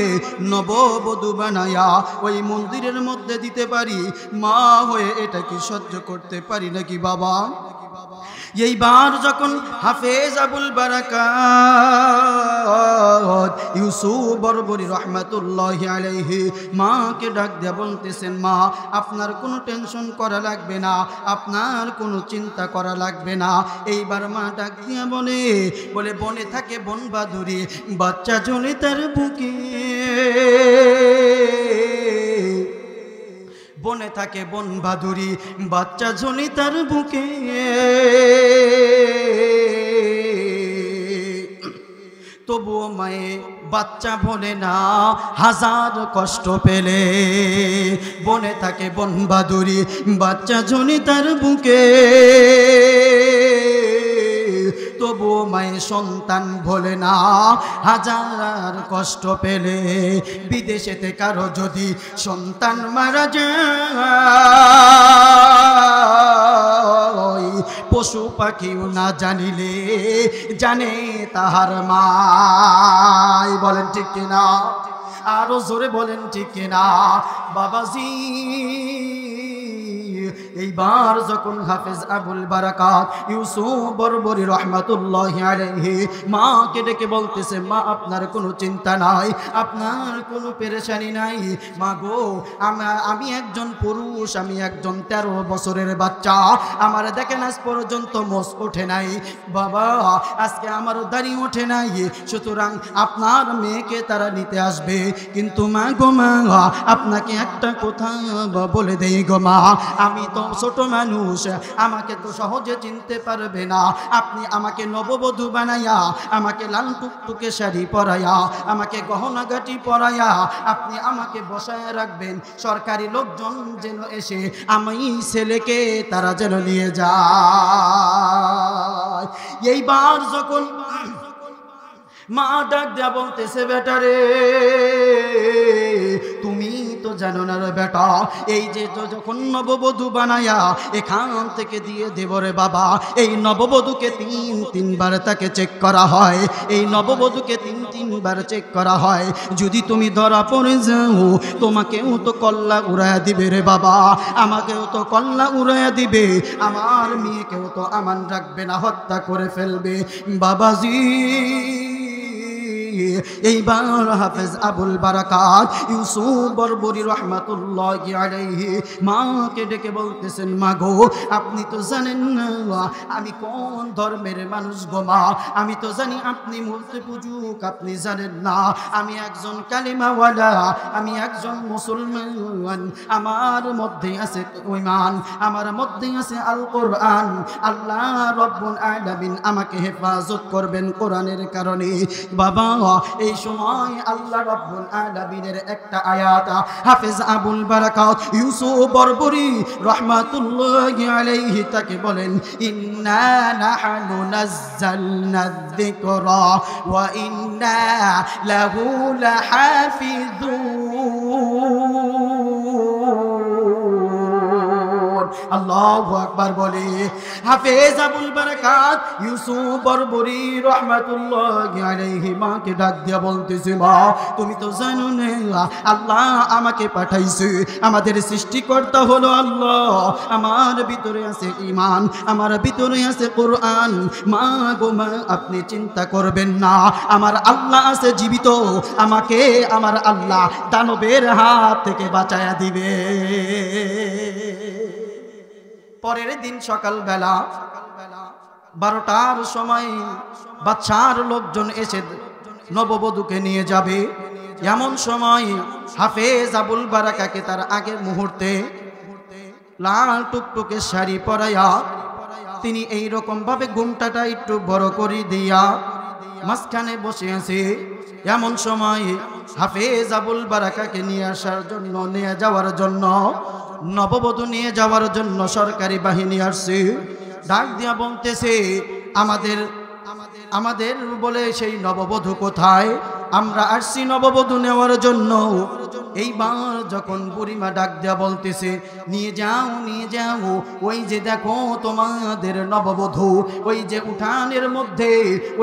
A: নববধূ বানায়া ওই মন্দিরের মধ্যে দিতে পারি? মা হয়ে এটা কি সহ্য করতে পারি নাকি বাবা? এইবার যখন হাফেজ আবুল বারাকাত ইউসুফ বরবরী রহমাতুল্লাহি আলাইহি মাকে ডাক দিয়ে বলতেছেন, মা আপনার কোনো টেনশন করা লাগবে না, আপনার কোনো চিন্তা করা লাগবে না। এইবার মা ডাক দিয়ে বলে বনে থাকে বনবাদুরি, বাচ্চা ঝোলে তার বুকে, বনে থাকে বনবাদুরি, বাচ্চা ঝোলে তার বুকে। তবুও মায়ে বাচ্চা বলে না, হাজার কষ্ট পেলে বনে থাকে বনবাদুরি, বাচ্চা ঝোলে তার বুকে। তবুও মায়ে সন্তান ভোলে না, হাজার কষ্ট পেলে। বিদেশেতে কারো যদি সন্তান মারা যায়, পশু পাখিও না জানিলে জানে তাহার মাই। বলেন ঠিক কিনা? আরো জোরে বলেন ঠিক কিনা? বাবাজি এইবার যখন হাফেজ আবুল বারাকাত ইউসুফ বরবরী রহমাতুল্লাহি আলাইহি মাকে ডেকে বলতেছে, মা আপনার কোনো চিন্তা নাই, আপনার কোনো পেরেশানি নাই। মা গো, আমি একজন পুরুষ, আমি একজন 13 বছরের বাচ্চা, আমার দেখেন আজ পর্যন্ত মোষ ওঠে নাই বাবা, আজকে আমার দাড়ি ওঠে নাই, সুতরাং আপনার মেয়েকে তারা নিতে আসবে। কিন্তু মা গো মা, আপনাকে একটা কথা বলে দেই গো মা, আমি তো ছোট মানুষ, আমাকে তো সহজে চিনতে পারবে না। আপনি আমাকে নববধূ বানাইয়া, আমাকে লাল টুকটুকে শাড়ি পরাইয়া, আমাকে গহনাগাটি পরাইয়া আপনি আমাকে বসায় রাখবেন। সরকারি লোকজন যেন এসে আমি ছেলেকে তারা যেন নিয়ে যায়। এইবার যখন মা ডাক দেয়া বলতেছে, বেটারে তুমি তো জানো না রে বেটা, এই যে তো যখন নববধূ বানায়া এখান থেকে দিয়ে দেব রে বাবা, এই নববধূকে 3-3 তাকে চেক করা হয়, এই নববধূকে 3-3 চেক করা হয়। যদি তুমি ধরা পড়ে যাও, তোমাকেও তো কল্লা উড়াইয়া দিবে রে বাবা, আমাকেও তো কল্লা উড়াইয়া দিবে, আমার মেয়েকেও তো আমান রাখবে না, হত্যা করে ফেলবে। বাবাজি এইবার হাফেজ আবুল বারাকাত ইউসুফ বরবরী রহমাতুল্লাহি আলাইহি মাকে ডেকে বলতেছেন, মা গো আপনি তো জানেন না আমি কোন ধর্মের মানুষ গো মা, আমি তো জানি আপনি মূর্তি পূজক, আপনি জানেন না আমি একজন কালিমাওয়ালা, আমি একজন মুসলমান, আমার মধ্যে আছে ঈমান, আমার মধ্যে আছে আল কোরআন। আল্লাহ রব্বুল আলামিন আমাকে হেফাজত করবেন কোরআনের কারণে। বাবা এই সময় আল্লাহ রাব্বুল আলামিনের একটা আয়াত হাফেজ আবুল বারাকাত ইউসুফ বরবরী রাহমাতুল্লাহি আলাইহি তাকে বলেন, ইন্না নাহনু নাযালনা যিকরা ওয়া ইন্না লাহু লাহাফিজুন। আল্লাহু আকবার বলে হাফেজ আবুল বারাকাত ইউসুফ বরবরী রাহমাতুল্লাহি আলাইহি মাকে ডাক দিয়া বলতেছে, মা তুমি তো জানো না আল্লাহ আমাকে পাঠাইছে, আমাদের সৃষ্টিকর্তা হলো আল্লাহ, আমার ভিতরে আছে ঈমান, আমার ভিতরে আছে কোরআন। মা গো মা আপনি চিন্তা করবেন না, আমার আল্লাহ আছে জীবিত, আমাকে আমার আল্লাহ দানবের হাত থেকে বাঁচায়া দিবে। পরের দিন সকালবেলা 12টার সময় বাদশার লোকজন এসে নববধূকে নিয়ে যাবে। এমন সময় হাফেজ আবুল বারাকাকে তার আগের মুহূর্তে লাল টুকটুকে শাড়ি পরাইয়া তিনি এইরকম ভাবে ঘুমটাটা একটু বড় করে দিয়া মাঝখানে বসে আছে। এমন সময় হাফেজ আবুল বারাকাকে নিয়ে আসার জন্য, নিয়ে যাওয়ার জন্য, নববধূ নিয়ে যাওয়ার জন্য সরকারি বাহিনী আসছে। ডাক দিয়া বলতেছে, আমাদের বলে সেই নববধূ কোথায়? আমরা আসছি নববধূ নেওয়ার জন্য। এইবার যখন বুড়িমা ডাক দেয়া বলতেছে নিয়ে যাও ওই যে দেখো তোমাদের নববধূ, ওই যে উঠানের মধ্যে,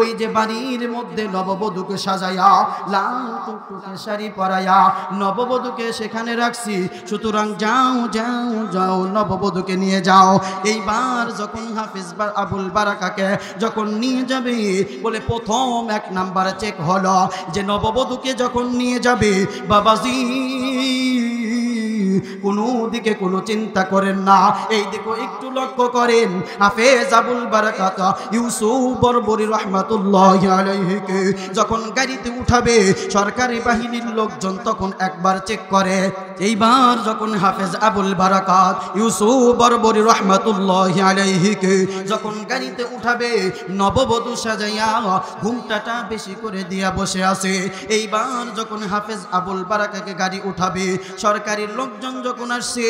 A: ওই যে বাড়ির মধ্যে নববধূকে সাজাইয়া লাল টুকটুকে শাড়ি পরাইয়া নববধূকে সেখানে রাখছি, সুতরাং যাও নববধূকে নিয়ে যাও। এইবার যখন হাফিজ আবুল বারাকাকে যখন নিয়ে যাবে, বলে প্রথম 1 নাম্বার চেক হলো যে নববধূকে যখন নিয়ে যাবে বাবাজি কোনো দিকে কোনো চিন্তা করেন না, এই দিকে একটু লক্ষ্য করেন। হাফেজ আবুল বারাকাত ইউসুফ বরবরি রহমাতুল্লাহি আলাইহিকে যখন গাড়িতে উঠাবে সরকারি বাহিনীর লোকজন তখন একবার চেক করে। এইবার যখন হাফেজ আবুল বারাকাত ইউসুফ বরবরি রহমাতুল্লাহি আলাইহিকে যখন গাড়িতে উঠাবে, নববধূ সাজাইয়া ঘুমটাটা বেশি করে দিয়া বসে আছে। এইবার যখন হাফেজ আবুল বারাকাকে গাড়ি উঠাবে, সরকারি লোকজন যখন আসছে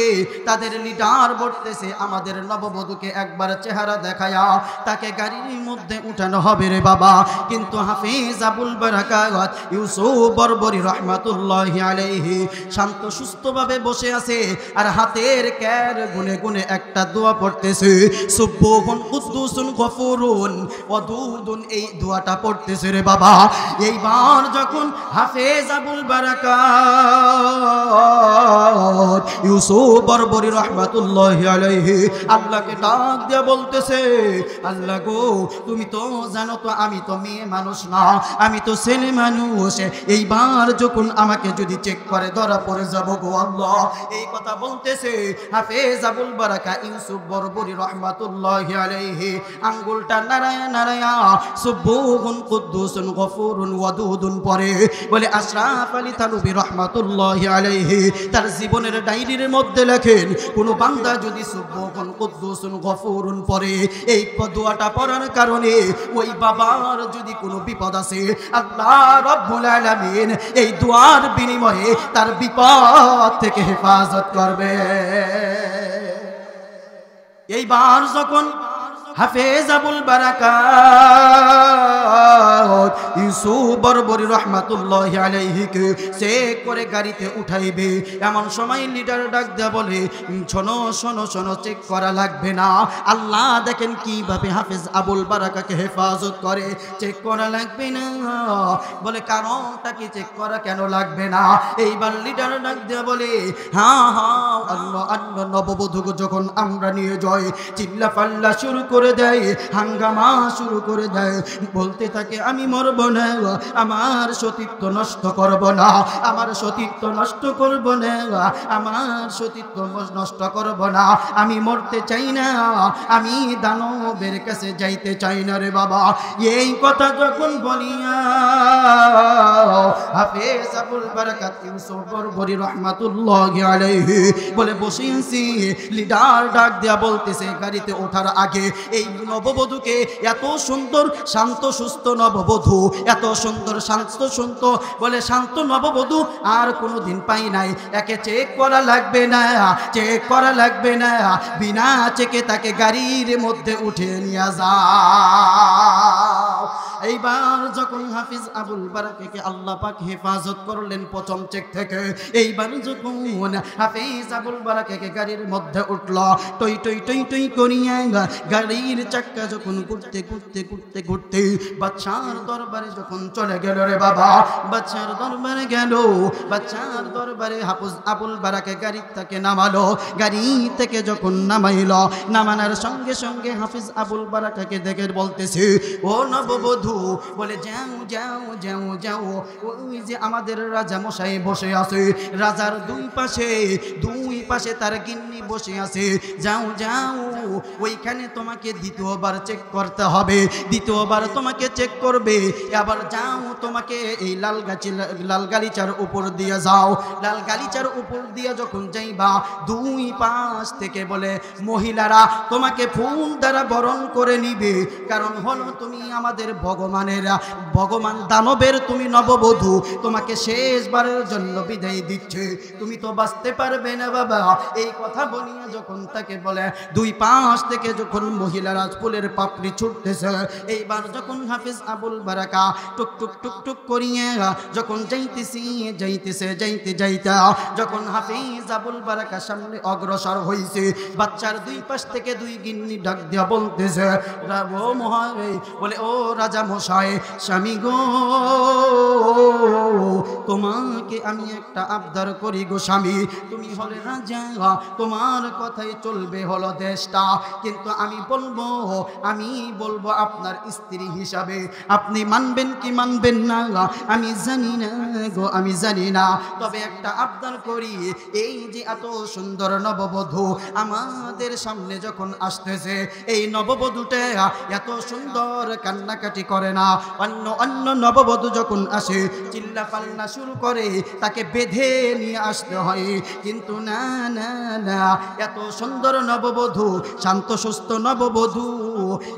A: তাদের লিডার বলতেছে আমাদের নববধূকে একবার চেহারা দেখায়া তাকে গাড়ির মধ্যে উঠানো হবে রে বাবা। কিন্তু হাফেজ আবুল বারাকাত ইউসুফ বরবরি রহমাতুল্লাহি আলাইহি শান্ত সুস্থভাবে বসে আছে আর হাতের ক্যার গুনে গুনে একটা দোয়া পড়তেছে, সুবহুন কুদ্দুসুন গফুরুন ওয়াদুদুন, এই দোয়াটা পড়তেছে রে বাবা। এইবার যখন হাফেজ আবুল বারাকাত ইউসুফ বরবরি রহমাতুল্লাহি আলাইহি আল্লাহকে ডাক দিয়া বলতেছে আল্লাহ গো তুমি তো জানো তো আমি তো মেয়ে মানুষ না, আমি তো ছেলে মানুষ, এইবার যখন আমাকে যদি চেক করে ধরা পড়ে যাব গো আল্লাহ, এই কথা বলতেছে হাফেজ আবুল বারাকা ইউসুফ বরবরি রহমাতুল্লাহি আলাইহি আঙ্গুলটা নারায়া সুবহুন কুদ্দুসুন গফুরুন ওয়াদুদুন পরে বলে আশরাফ আলী থানভী রহমাতুল্লাহি আলাইহি তার জীবনের ডায়েরির মধ্যে লেখেন কোন বান্দা যদি সুবহুন কুদ্দুসুন গফুরুন পড়ে, এই দোয়াটা পড়ার কারণে ওই বাবার যদি কোনো বিপদ আছে আল্লাহ রাব্বুল আলামিন এই দোয়ার বিনিময়ে তার বিপদ থেকে হেফাজত করবে। এইবার যখন হাফেজ আবুল বারাকাত ইউসুফ বরবরি রহমাতুল্লাহি আলাইহিকে চেক করে গাড়িতে উঠাইবে, এমন সময় লিডার ডাক দেয়া বলে শোনো চেক করা লাগবে না। আল্লাহ দেখেন কিভাবে হাফেজ আবুল বারাকাকে হেফাজত করে, চেক করা লাগবে না। বলে কারণটা কি, চেক করা কেন লাগবে না? এইবার লিডার ডাক দেয়া বলে হ্যাঁ আল্লাহ নববধূকে যখন আমরা নিয়ে যাই চিল্লা পাল্লা শুরু করে দেয়, হাঙ্গামা শুরু করে দেয়, বলতে থাকে আমি মরব না, আমার সতীত্ব নষ্ট করব না, আমার সতীত্ব নষ্ট করব না, আমার সতীত্ব নষ্ট করব না, আমি মরতে চাই না, আমি দানবের কাছে যাইতে চাই না রে বাবা। এই কথা যখন বলিয়া হাফেজ আবুল বারাকাত ইউসুফ বরবরি রহমাতুল্লাহি আলাইহি বলে বসে আছি, লিডার ডাক দেয়া বলতেছে গাড়িতে ওঠার আগে এই নববধূকে, এত সুন্দর শান্ত সুস্থ নববধূ, এত সুন্দর শান্ত সুস্থ বলে শান্ত নববধূ আর কোনোদিন পাই নাই, একে চেক করা লাগবে না, চেক করা লাগবে না, বিনা চেকে তাকে গাড়ির মধ্যে উঠে নিয়ে যাও। এইবার যখন হাফিজ আবুল বারাকাকে আল্লাহ পাক হেফাজত করলেন প্রথম চেক থেকে, এইবার যখন হাফিজ আবুল বারাকাকে গাড়ির মধ্যে উঠল, টই টই টই টই করিয়া গাড়ির চাক্কা যখন ঘুরতে বাদশার দরবারে যখন চলে গেল রে বাবা, বাদশার দরবারে গেল, বাদশার দরবারে হাফিজ আবুল বারাকা গাড়ি থেকে নামালো, গাড়ি থেকে যখন নামাইলো, নামানোর সঙ্গে সঙ্গে হাফিজ আবুল বারাকাকে দেখে বলতেছে ও নববধূ, বলে যাও, ওই যে আমাদের রাজা মশাই বসে আছে, রাজার দুই পাশে তার গিন্নি বসে আছে, যাও ওইখানে তোমাকে দ্বিতীয়বার চেক করতে হবে, দ্বিতীয়বার তোমাকে চেক করবে, আবার যাও তোমাকে এই লাল গালিচার উপর দিয়ে যাও, লাল গালিচার উপর দিয়ে যখন যাইবা দুই পাশ থেকে বলে মহিলারা তোমাকে ফুল দ্বারা বরণ করে নিবে, কারণ হলো তুমি আমাদের ভক্ত ভগবান দানবের তুমি নববধূ, তোমাকে শেষবারের জন্য বিদায় দিচ্ছে, তুমি তো বাঁচতে পারবে না বাবা। এই কথা বলিয়া যখন তাকে বলে, দুই পাশ থেকে যখন মহিলারা ফুলের পাপড়ি ছুটতেছে, এইবার যখন হাফেজ আবুল বারাকা টুক টুক টুক টুক করিয়ে যখন যাইতে যখন হাফেজ আবুল বারাকা সামনে অগ্রসর হইছে, বাচ্চার দুই পাশ থেকে দুই গিন্নি ডাক দিয়া বলতেছে, ও মহারাজ, বলে ও রাজা মশাই, স্বামী গো, তোমাকে আমি একটা আবদার করি গো স্বামী, তুমি হলে রাজা, তোমার কথাই চলবে হলো দেশটা, কিন্তু আমি বলবো আপনার স্ত্রী হিসাবে, আপনি মানবেন কি মানবেন না আমি জানি না গো, আমি জানি না, তবে একটা আবদার করি, এই যে এত সুন্দর নববধূ আমাদের সামনে যখন আসতেছে, এই নববধূটা এত সুন্দর কান্নাকাটি করে না, অন্য নববধূ যখন আসে চিল্লা পাল্লা শুরু করে, তাকে বেঁধে নিয়ে আসতে হয়, কিন্তু না না না, এত সুন্দর নববধূ, শান্ত সুস্থ নববধূ,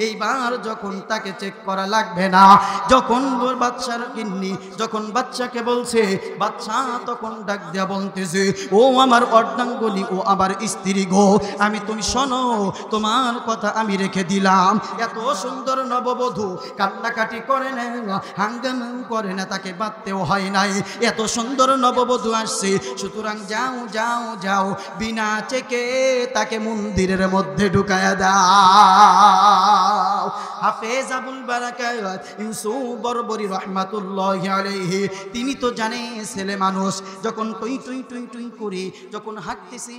A: এইবার যখন তাকে চেক করা লাগবে না, যখন বাচ্চার গিন্নি যখন বাচ্চাকে বলছে, বাচ্চা তখন ডাক দিয়া বলতেছে, ও আমার অর্ধাঙ্গনী, ও আমার স্ত্রী গো, তুমি শোনো, তোমার কথা আমি রেখে দিলাম, এত সুন্দর নববধূ কান্নাকাটি করে না, হাঙ্গামা করে না, তাকে বাঁধতেও হয় নাই, এত সুন্দর নববধূ আসছে, সুতরাং যাও যাও যাও, বিনা চেকে তাকে মন্দিরের মধ্যে ঢুকায়া দাও। হাফেজ আবুল বারাকাত ইউসুফ বরবরি রাহমাতুল্লাহি আলাইহি, তিনি তো জানে ছেলে মানুষ, যখন টুই টুই টুই টুই করে যখন হাঁটতেছে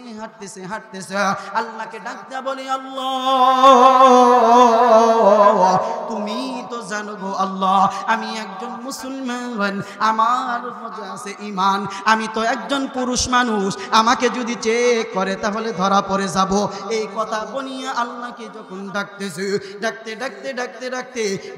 A: আল্লাহকে ডাক দেয়া বলে, আল্লাহ তুমি তো জানো গো আল্লাহ, আমি একজন মুসলমান, আমার মধ্যে আছে ঈমান, আমি তো একজন পুরুষ মানুষ, আমাকে যদি চেক করে তাহলে ধরা পড়ে যাব। এই কথা বনিয়া আল্লাহকে যখন ডাকতেছে, ডাকতে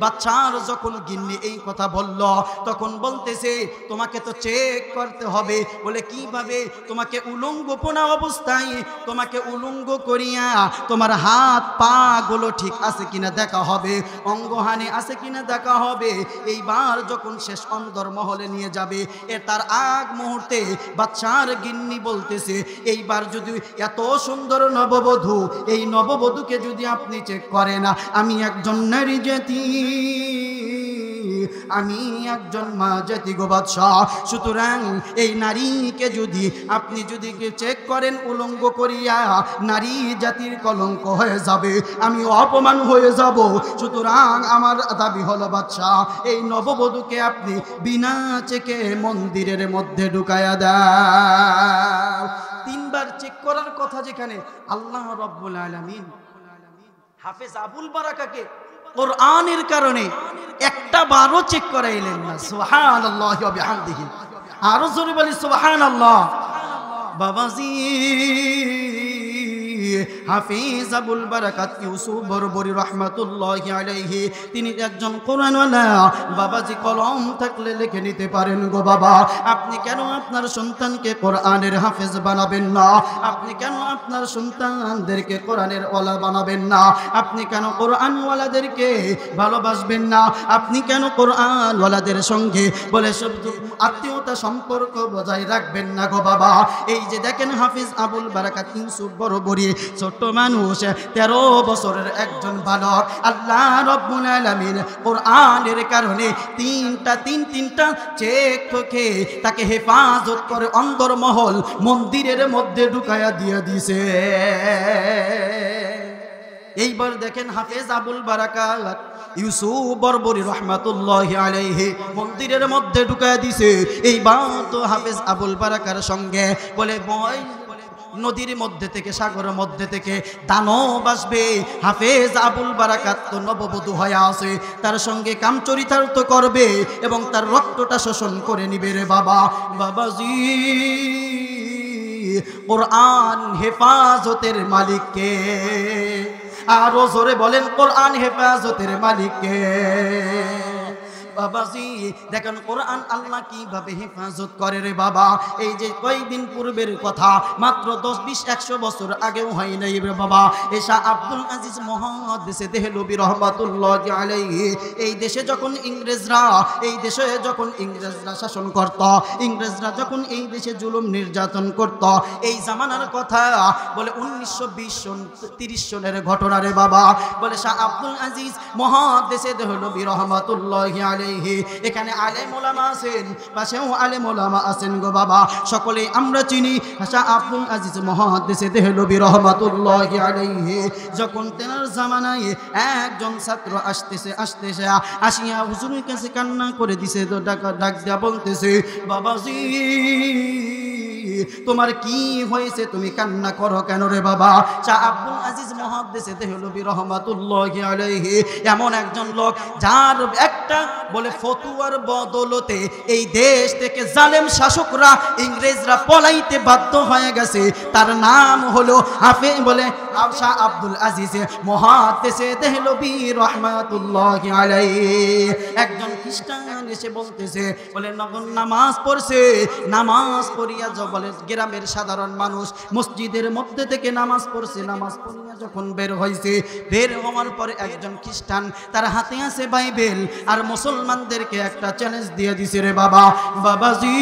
A: বাচ্চার যখন গিন্নি এই কথা বলল, তখন বলতেছে, তোমাকে তো চেক করতে হবে। বলে কিভাবে? তোমাকে উলঙ্গপনা অবস্থায় তোমাকে উলঙ্গ করিয়া তোমার হাত পা গুলো ঠিক আছে কিনা দেখা হবে, অঙ্গহানি আছে কিনা দেখা হবে। এইবার যখন শেষ অন্দর মহলে নিয়ে যাবে, তার আগ মুহূর্তে বাচ্চার গিন্নি বলতেছে, এইবার যদি এত সুন্দর নববধূ, এই নববধূকে যদি আপনি চেক করেন, আমি একজন নারী জাতি, আমি একজন মা জাতি গো বাদশাহ, সুতরাং এই নারীকে যদি আপনি যদি চেক করেন উলঙ্গ করিয়া, নারী জাতির কলঙ্ক হয়ে যাবে, আমি অপমান হয়ে যাব। সুতরাং আমার দাবি হলো বাদশাহ, এই নববধূকে আপনি বিনা চেকে মন্দিরের মধ্যে ঢুকায়া দাও। তিনবার চেক করার কথা যেখানে, আল্লাহ রাব্বুল আলামিন হাফেজ আবুল বারাকাকে কোরআনের কারণে একটা বারও চেক করাইলেন না। সুবহানাল্লাহি ওয়া বিহামদিহি, আরো জোরে বলি সুবহানাল্লাহ। বাবাজি হাফিজ আবুল বারাকাত ইউসুফ বরবরি রাহমাতুল্লাহি আলাইহি, তিনি একজন কোরআনওয়ালা। বাবাজি কলম থাকলে লিখে নিতে পারেন গো বাবা, আপনি কেন আপনার সন্তানকে কোরআনের হাফেজ বানাবেন না? আপনি কেন আপনার সন্তানদেরকে কোরআনের ওয়ালা বানাবেন না? আপনি কেন কোরআনওয়ালাদেরকে ভালোবাসবেন না? আপনি কেন কোরআনওয়ালাদের সঙ্গে বলে সব আত্মীয়তা সম্পর্ক বজায় রাখবেন না গো বাবা? এই যে দেখেন হাফিজ আবুল বারাকাত ইউসুফ বরবরি, ছোট্ট মানুষ, 13 বছরের একজন বালক, আল্লাহ রাব্বুল আলামিন কোরআনের কারণে তিনটা চেক থেকে তাকে হেফাজত করে অন্দরমহল মন্দিরের মধ্যে ঢুকায়া দিয়ে দিছে। এইবার দেখেন হাফেজ আবুল বারাকাত ইউসুফ বরবরি রাহমাতুল্লাহি আলাইহি মন্দিরের মধ্যে ঢুকায়া দিছে। এইবার তো হাফেজ আবুল বারাকার সঙ্গে বলে বয় নদীর মধ্যে থেকে, সাগরের মধ্যে থেকে দানব আসবে। হাফেজ আবুল বারাকাত তো নববধূ হয়ে আছে, তার সঙ্গে কামচরিতার্থ করবে এবং তার রক্তটা শোষণ করে নিবে রে বাবা। বাবাজি কোরআন হেফাজতের মালিককে, আরো জোরে বলেন কোরআন হেফাজতের মালিককে। বাবাজি দেখেন কোরআন আল্লাহ কিভাবে হেফাজত করে রে বাবা। এই যে কয়েকদিন পূর্বের কথা, মাত্র 10-20-100 বছর আগেও হয় নাই রে বাবা। শাহ আব্দুল আজিজ মুহাদ্দিসে দেহলভী রাহমাতুল্লাহি আলাইহি এই দেশে যখন ইংরেজরা শাসন করত, ইংরেজরা যখন এই দেশে জুলুম নির্যাতন করত, এই জামানার কথা বলে 1920-30 সনের ঘটনা রে বাবা। বলে শাহ আব্দুল আজিজ মুহাদ্দিসে দেহলভী রাহমাতুল্লাহি আলাইহি এখানে আলেম ওলামা আছেন, পাশেও আলেম ওলামা আছেন গো বাবা, সকলেই আমরা চিনি শাহ আব্দুল আজিজ মুহাদ্দিসে দেহলভী রাহমাতুল্লাহি আলাইহি। যখন তেনার জামানায় একজন ছাত্র আসতেছে আসিয়া হুজুরের কাছে কান্না করে দিছে, তো ডাক দিয়া বলতেছে, বাবাজি তোমার কি হয়েছে, তুমি কান্না করো কেন রে বাবা? শাহ আব্দুল আজিজ মুহাদ্দিসে দেহলভী রাহমাতুল্লাহি আলাইহি এমন একজন লোক যার একটা বলে ফতুয়ার বদলতে এই দেশ থেকে জালেম শাসকরা ইংরেজরা পলাইতে বাধ্য হয়ে গেছে। তার নাম হলো বলে শাহ আব্দুল আজিজ মুহাদ্দিসে দেহলভী রাহমাতুল্লাহি আলাইহি। একজন খ্রিস্টান এসে বলতেছে, বলে নামাজ পড়ছে, নামাজ পড়িয়া বলে গ্রামের সাধারণ মানুষ মসজিদের মধ্যে থেকে নামাজ পড়ছে, নামাজ পড়িয়া যখন বের হয়েছে, বের হওয়ার পরে একজন খ্রিস্টান তার হাতে আছে বাইবেল আর মুসলমানদেরকে একটা চ্যালেঞ্জ দিয়ে দিছে রে বাবা। বাবাজি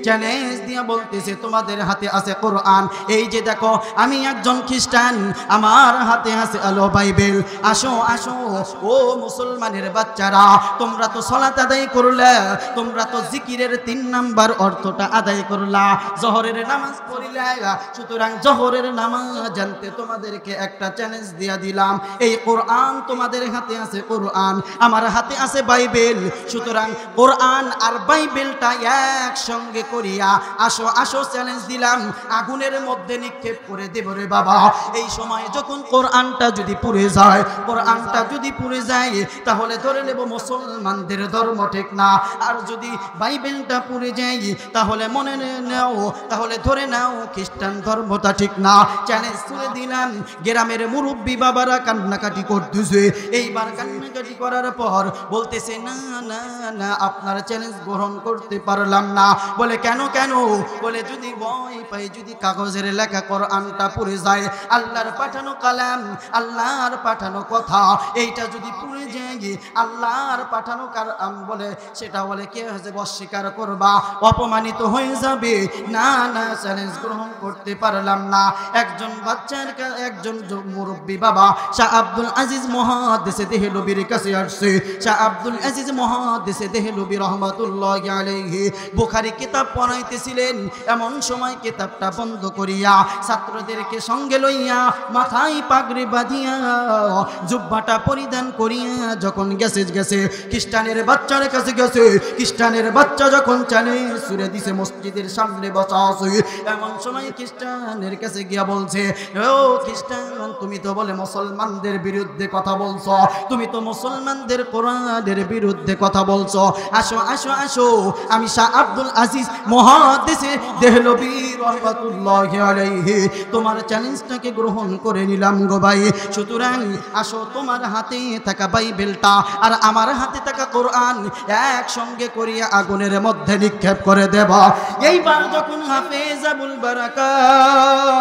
A: চ্যালেঞ্জ দিয়া বলতেছে, তোমাদের হাতে আছে কোরআন, এই যে দেখো আমি একজন খ্রিস্টান, আমার হাতে আছে আলো বাইবেল, আসো আসো ও মুসলমানের বাচ্চারা, তোমরা তো সালাত আদায় করলে, তোমরা তো জিকিরের 3 নাম্বার অর্থটা আদায় করলা, জোহরের নামাজ পড়িলা, সুতরাং জোহরের নামাজ জানতে তোমাদেরকে একটা চ্যালেঞ্জ দিয়া দিলাম। এই কোরআন তোমাদের হাতে আছে কোরআন, আমার হাতে আছে বাইবেল, সুতরাং কোরআন আর বাইবেলটা একসঙ্গে করিয়া আসো আসো চ্যালেঞ্জ দিলাম, আগুনের মধ্যে নিক্ষেপ করে দেব রে বাবা। এই সময় যখন কোরআনটা যদি পুড়ে যায় তাহলে ধরে নেব মুসলমানদের ধর্ম ঠিক না, আর যদি বাইবেলটা পুড়ে যায় তাহলে তাহলে ধরে নাও খ্রিস্টান ধর্মটা ঠিক না। চ্যালেঞ্জ করে দিলাম। গ্রামের মুরব্বী বাবারা কান্নাকাটি করতেছে। এইবার কান্নাকাটি করার পর বলতেছে, না না না আপনার চ্যালেঞ্জ গ্রহণ করতে পারলাম না। বলে কেন? বলে যদি ভয় পাই, যদি কাগজের লেখা কোরআনটা পুড়ে যায়, আল্লাহর পাঠানো কালাম, আল্লাহর পাঠানো কথা, এইটা যদি পুড়ে যায়, আল্লাহর পাঠানো বলে সেটা বলে কে হয়েছে অস্বীকার করবা, অপমানিত হয়ে যাবে। না না চ্যালেঞ্জ গ্রহণ করতে পারলাম না। একজন মুরব্বী বাবা শাহ আব্দুল আজিজ মুহাদ্দিসে দেহলভীর কাছে আসছে। শাহ আব্দুল আজিজ মুহাদ্দিসে দেহলভী রাহমাতুল্লাহি আলাইহি বুখারী কিতাব পড়াইতেছিলেন। এমন সময় কিতাবটা বন্ধ করিয়া ছাত্রদেরকে সঙ্গে লইয়া মাথায় পাগড়ি বাঁধিয়া জুব্বাটা পরিধান করিয়া যখন গেছে খ্রিস্টানের বাচ্চার কাছে গেছে, খ্রিস্টানের বাচ্চা যখন চ্যালেঞ্জ ছুড়ে দিছে, মসজিদের সামনে বসা আছে, এমন সময় খ্রিস্টানের কাছে গিয়া বলছে, ও খ্রিস্টান তুমি তো বলে মুসলমানদের বিরুদ্ধে কথা বলছো, তুমি তো মুসলমানদের কোরআনের বিরুদ্ধে কথা বলছো, আসো আসো আসো আমি শাহ আব্দুল আজিজ মুহাদ্দিসে দেহলভী রাহমাতুল্লাহি আলাইহি তোমার চ্যালেঞ্জটাকে গ্রহণ করে নিলাম গো ভাই। সুতরাং আসো তোমার হাতে থাকা বাইবেলটা আর আমার হাতে থাকা কোরআন একসঙ্গে করিয়া আগুনের মধ্যে নিক্ষেপ করে দেব। এইবার যখন হাফেজ আবুল বারাকাত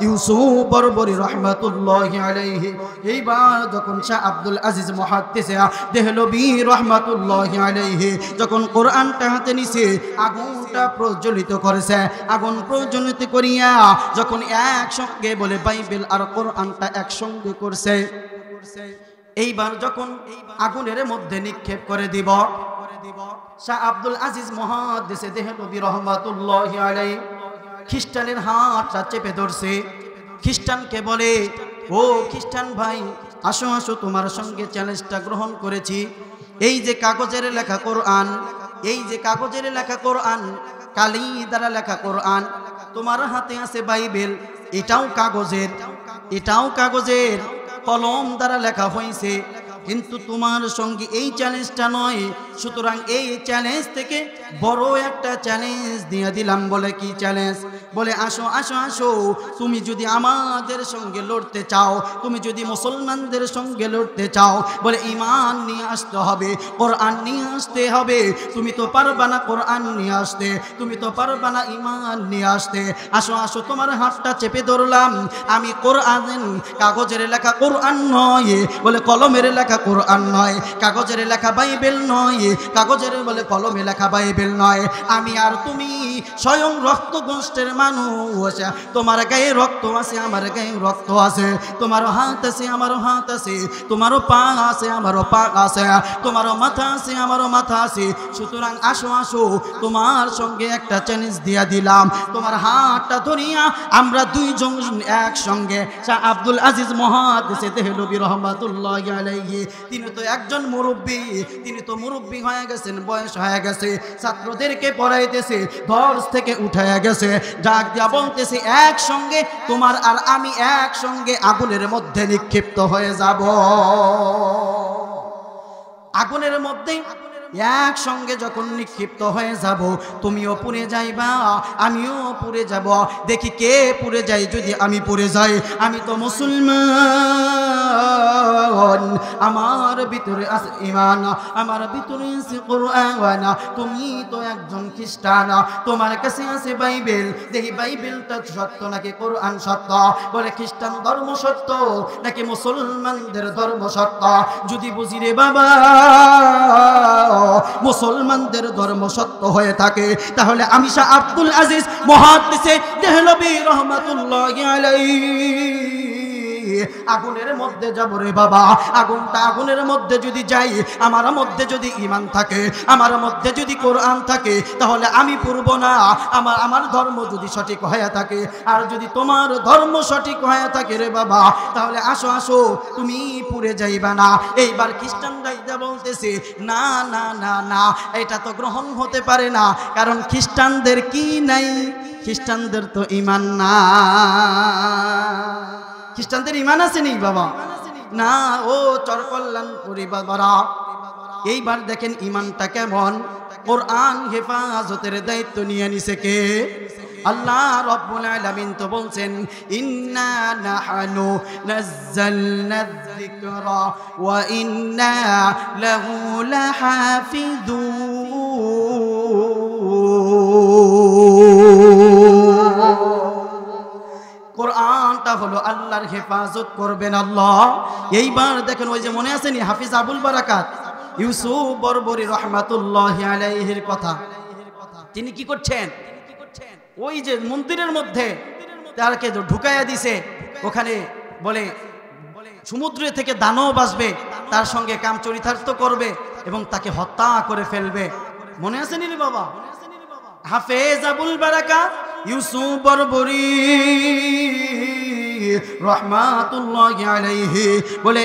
A: ইউসুফ বরবরী রাহমাতুল্লাহি আলাইহি এইবার যখন শাহ আব্দুল আজিজ মুহাদ্দিসে দেহলভী রাহমাতুল্লাহি আলাইহি যখন কোরআনটা হাতে নিছে, আগুনটা প্রজ্বলিত করেছে, আগুন প্রজ্বলিত করিয়া যখন একসঙ্গে বলে বাইবেল আর কোরআনটা একসঙ্গে করছে, এইবার যখন আগুনের মধ্যে নিক্ষেপ করে দিব, শাহ আব্দুল আজিজ মুহাদ্দিসে দেহলভী রাহমাতুল্লাহি আলাইহি খ্রিস্টানের হাতটা চেপে ধরছে। খ্রিস্টানকে বলে, ও খ্রিস্টান ভাই আসো আসো তোমার সঙ্গে চ্যালেঞ্জটা গ্রহণ করেছি। এই যে কাগজের লেখা কোরআন, এই যে কাগজের লেখা কোরআন, কালি দ্বারা লেখা কোরআন, তোমার হাতে আছে বাইবেল, এটাও কাগজের কলম দ্বারা লেখা হয়েছে, কিন্তু তোমার সঙ্গে এই চ্যালেঞ্জটা নয়, সুতরাং এই চ্যালেঞ্জ থেকে বড় একটা চ্যালেঞ্জ দিয়ে দিলাম। বলে কি চ্যালেঞ্জ? বলে আসো আসো আসো, তুমি যদি আমাদের সঙ্গে লড়তে চাও, তুমি যদি মুসলমানদের সঙ্গে লড়তে চাও, বলে ঈমান নিয়ে আসতে হবে, কোরআন নিয়ে আসতে হবে। তুমি তো পারবা না কোরআন নিয়ে আসতে, তুমি তো পারবা না ঈমান নিয়ে আসতে। আসো আসো, তোমার হাতটা চেপে ধরলাম। আমি কোরআন, কাগজের লেখা কোরআন নয়, বলে কলমের লেখা কোরআন নয়, কাগজের লেখা বাইবেল নয়, কাগজের বলে কলমে লেখা বাইবেল নয়। আমি আর তুমি স্বয়ং রক্ত গোষ্ঠের মানুষ, তোমার গায়ে রক্ত আছে, আমার গায়ে রক্ত আছে, তোমারও হাত আছে, আমারও হাত আছে, তোমারও পা আছে, আমারও পা আছে, তোমারও মাথা আছে, আমারও মাথা আছে। সুতরাং আসো আসো, তোমার সঙ্গে একটা চ্যালেঞ্জ দিয়া দিলাম। তোমার হাতটা ধরিয়া আমরা দুইজন একসঙ্গে, শাহ আব্দুল আজিজ মুহাদ্দিস দেহলভী রহমাতুল্লাহি আলাইহি, তিনি তো একজন মুরব্বী, তিনি তো মুরব্বী হয়ে গেছেন, বয়স হয়ে গেছে, ছাত্রদেরকে পড়াইতেছে, দর্স থেকে উঠাইয়া গেছে, ডাক দিয়া বলতেছে একসঙ্গে তোমার আর আমি একসঙ্গে আগুনের মধ্যে নিক্ষিপ্ত হয়ে যাব। আগুনের মধ্যে একসঙ্গে যখন নিক্ষিপ্ত হয়ে যাব, তুমিও পুড়ে যাইবা, আমিও পুড়ে যাব। দেখি কে পুড়ে যায়। যদি আমি পুড়ে যাই, আমি তো মুসলমান, আমার ভিতরে আছে ঈমান, আমার ভিতরে আছে কোরআন, তুমি তো একজন খ্রিস্টান, তোমার কাছে আছে বাইবেল। দেখি বাইবেলটা সত্য নাকি কোরআন সত্য? বলে খ্রিস্টান ধর্ম সত্য নাকি মুসলমানদের ধর্ম সত্য? যদি বুঝি রে বাবা মুসলমানদের ধর্ম সত্য হয়ে থাকে, তাহলে আমি শাহ আব্দুল আজিজ মুহাদ্দিস দেহলভী রহমাতুল্লাহি আলাইহি আগুনের মধ্যে যাব রে বাবা। আগুনের মধ্যে যদি যাই, আমার মধ্যে যদি ঈমান থাকে, আমার মধ্যে যদি কোরআন থাকে, তাহলে আমি পুরব না। আমার ধর্ম যদি সঠিক হয়ে থাকে, আর যদি তোমার ধর্ম সঠিক হয়ে থাকে রে বাবা, তাহলে আসো আসো, তুমি পুড়ে যাইবা না। এইবার খ্রিস্টানরা বলতেছে না না না না, এটা তো গ্রহণ হতে পারে না, কারণ খ্রিস্টানদের কি নাই? খ্রিস্টানদের তো ঈমান না। খ্রিস্টানদের ঈমান আছে নি বাবা? না। ও চরকল্যাণপুরী বাবারা, এইবার দেখেন ঈমানটা কেমন। কোরআন হেফাজতের দায়িত্ব নিয়ে নিছে কে? আল্লাহ রাব্বুল আলামিন তো বলছেন ইন্না নাহনু নাযালনা যিকরা ওয়া ইন্না লাহু লাহাফিযুন। কোরআনটা হলো আল্লাহর হেফাজত করবেন আল্লাহ। এইবার দেখেন ওই যে মনে আছে নি হাফিজ আবুল বারাকাত ইউসুফ বরবরী রহমাতুল্লাহি আলাইহির কথা, তিনি কি করছেন? ওই যে মন্দিরের মধ্যে তারকে ঢুকাইয়া দিছে, ওখানে বলে সমুদ্র থেকে দানব আসবে, তার সঙ্গে কাম চরিতার্থ করবে এবং তাকে হত্যা করে ফেলবে। মনে আছে নি বাবা? হাফেজ আবুল বারাকাত ইউসুফ বরবরী রহমাতুল্লাহি আলাইহি বলে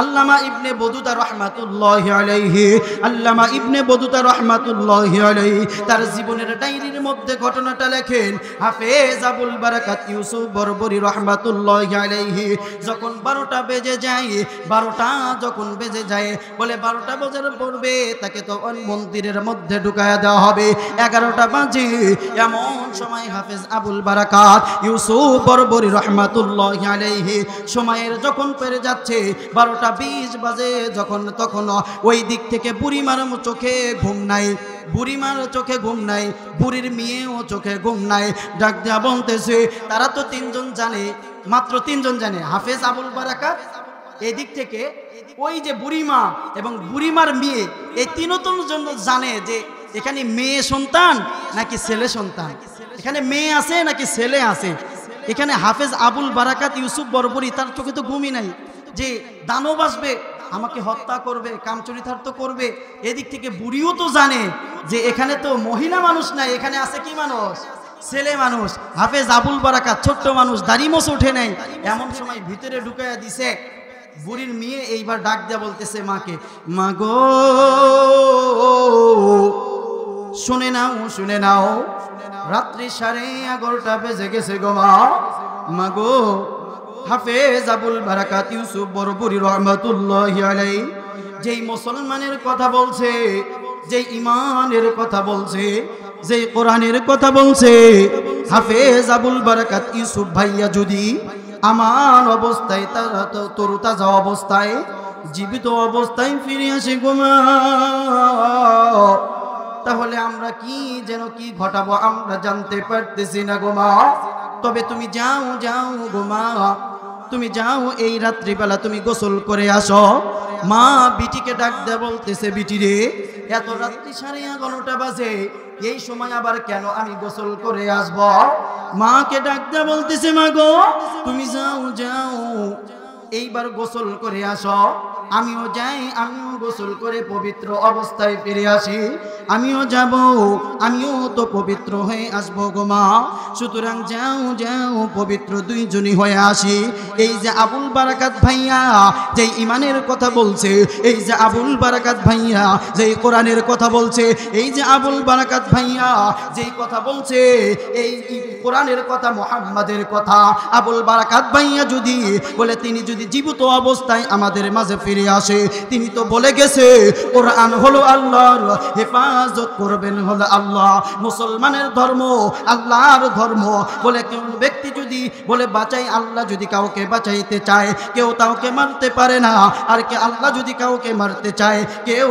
A: আল্লামা ইবনে বদুতা রহমাতুল্লাহি আলাইহি, আল্লামা ইবনে বদুতা রহমাতুল্লাহি আলাইহি তার জীবনের ডায়েরির মধ্যে ঘটনাটা লেখেন। হাফেজ আবুল বারাকাত ইউসুফ বরবরী রহমাতুল্লাহি আলাইহি যখন 12টা বেজে যায়, 12টা যখন বেজে যায়, বলে 12টা বাজার পড়বে তাকে তখন মন্দিরের মধ্যে ঢুকায়া দেওয়া হবে। 11টা বাজে, এমন সময় হাফেজ আবুল বারাকাত ইউসুফ বরবরী রহমাতুল্লাহি আলাইহি সময়ের যখন পেরে যাচ্ছে 12টা 20 বাজে, যখন তখন ওই দিক থেকে বুড়িমার চোখে ঘুম নাই, বুড়িমার চোখে ঘুম নাই, বুড়ির মেয়েও চোখে ঘুম নাই। ডাক দিয়া বলতেছে তারা তো 3 জন জানে, মাত্র 3 জন জানে, হাফেজ আবুল বারাকাত এদিক থেকে ওই যে বুড়িমা এবং বুড়িমার মেয়ে, এই 3জন জানে যে এখানে মেয়ে সন্তান নাকি ছেলে সন্তান, এখানে মেয়ে আছে নাকি ছেলে আছে। এখানে হাফেজ আবুল বারাকাত ইউসুফ বরবরী তার চোখে তো ঘুমই নাই যে দানব আসবে, আমাকে হত্যা করবে, কামচরিতার্থ করবে। এদিক থেকে বুড়িও তো জানে যে এখানে তো মহিলা মানুষ নাই, এখানে আছে কি মানুষ? ছেলে মানুষ। হাফেজ আবুল বারাকাত ছোট্ট মানুষ, দাড়ি মোছ উঠে নেই, এমন সময় ভিতরে ঢুকাইয়া দিছে। বুড়ির মেয়ে এইবার ডাক দিয়া বলতেছে মাকে, মা গো শুনে নাও, শুনে নাও, রাত্রি 11:30 বেজে গেছে গো মা। মা গো হাফেজ আবুল বারাকাত ইউসুফ বরবরী রহমাতুল্লাহি আলাইহি যেই মুসলমানের কথা বলছে, যে ইমানের কথা বলছে, যে কোরআনের কথা বলছে, হাফেজ আবুল বারাকাত ইউসুফ ভাইয়া যদি আমার অবস্থায় তরুতাজা অবস্থায় জীবিত অবস্থায় ফিরে আসে গোমা, তাহলে আমরা কি যেন কি ঘটাবো আমরা জানতে পারতেছি না গোমা। তবে তুমি যাও যাও গোমা, তুমি যাও এই রাত্রিবেলা তুমি গোসল করে আসো। মা বিটিকে ডাক দেয়া বলতেছে, বিটি রে এত রাত্রি 11:30 বাজে, এই সময় আবার কেন আমি গোসল করে আসব? মাকে ডাক দেয়া বলতেছে, মা গো তুমি যাও যাও এইবার গোসল করে আসো। আমিও যাই, আমিও গোসল করে পবিত্র অবস্থায় ফিরে আসি। আমিও যাব, আমিও তো পবিত্র হয়ে আসবো গো মা। সুতরাং যাও যাও পবিত্র দুইজনই হয়ে আসি। এই যে আবুল বারাকাত ভাইয়া যে ইমানের কথা বলছে, এই যে আবুল বারাকাত ভাইয়া যে কোরআনের কথা বলছে, এই যে আবুল বারাকাত ভাইয়া যেই কথা বলছে, এই কোরআনের কথা মুহাম্মাদের কথা, আবুল বারাকাত ভাইয়া যদি বলে তিনি যদি জীবিত অবস্থায় আমাদের মাঝে ফিরে আসে, তিনি তো বলে গেছে কোরআন হলো আল্লাহর, হেফাজত করবেন হলো আল্লাহ। মুসলমানের ধর্ম আল্লাহর ধর্ম। বলে কেউ ব্যক্তি যদি বলে বাঁচাই, আল্লাহ যদি কাউকে বাঁচাইতে চায় কেউ তাকে মারতে পারে না, আর কে আল্লাহ যদি কাউকে মারতে চায় কেউ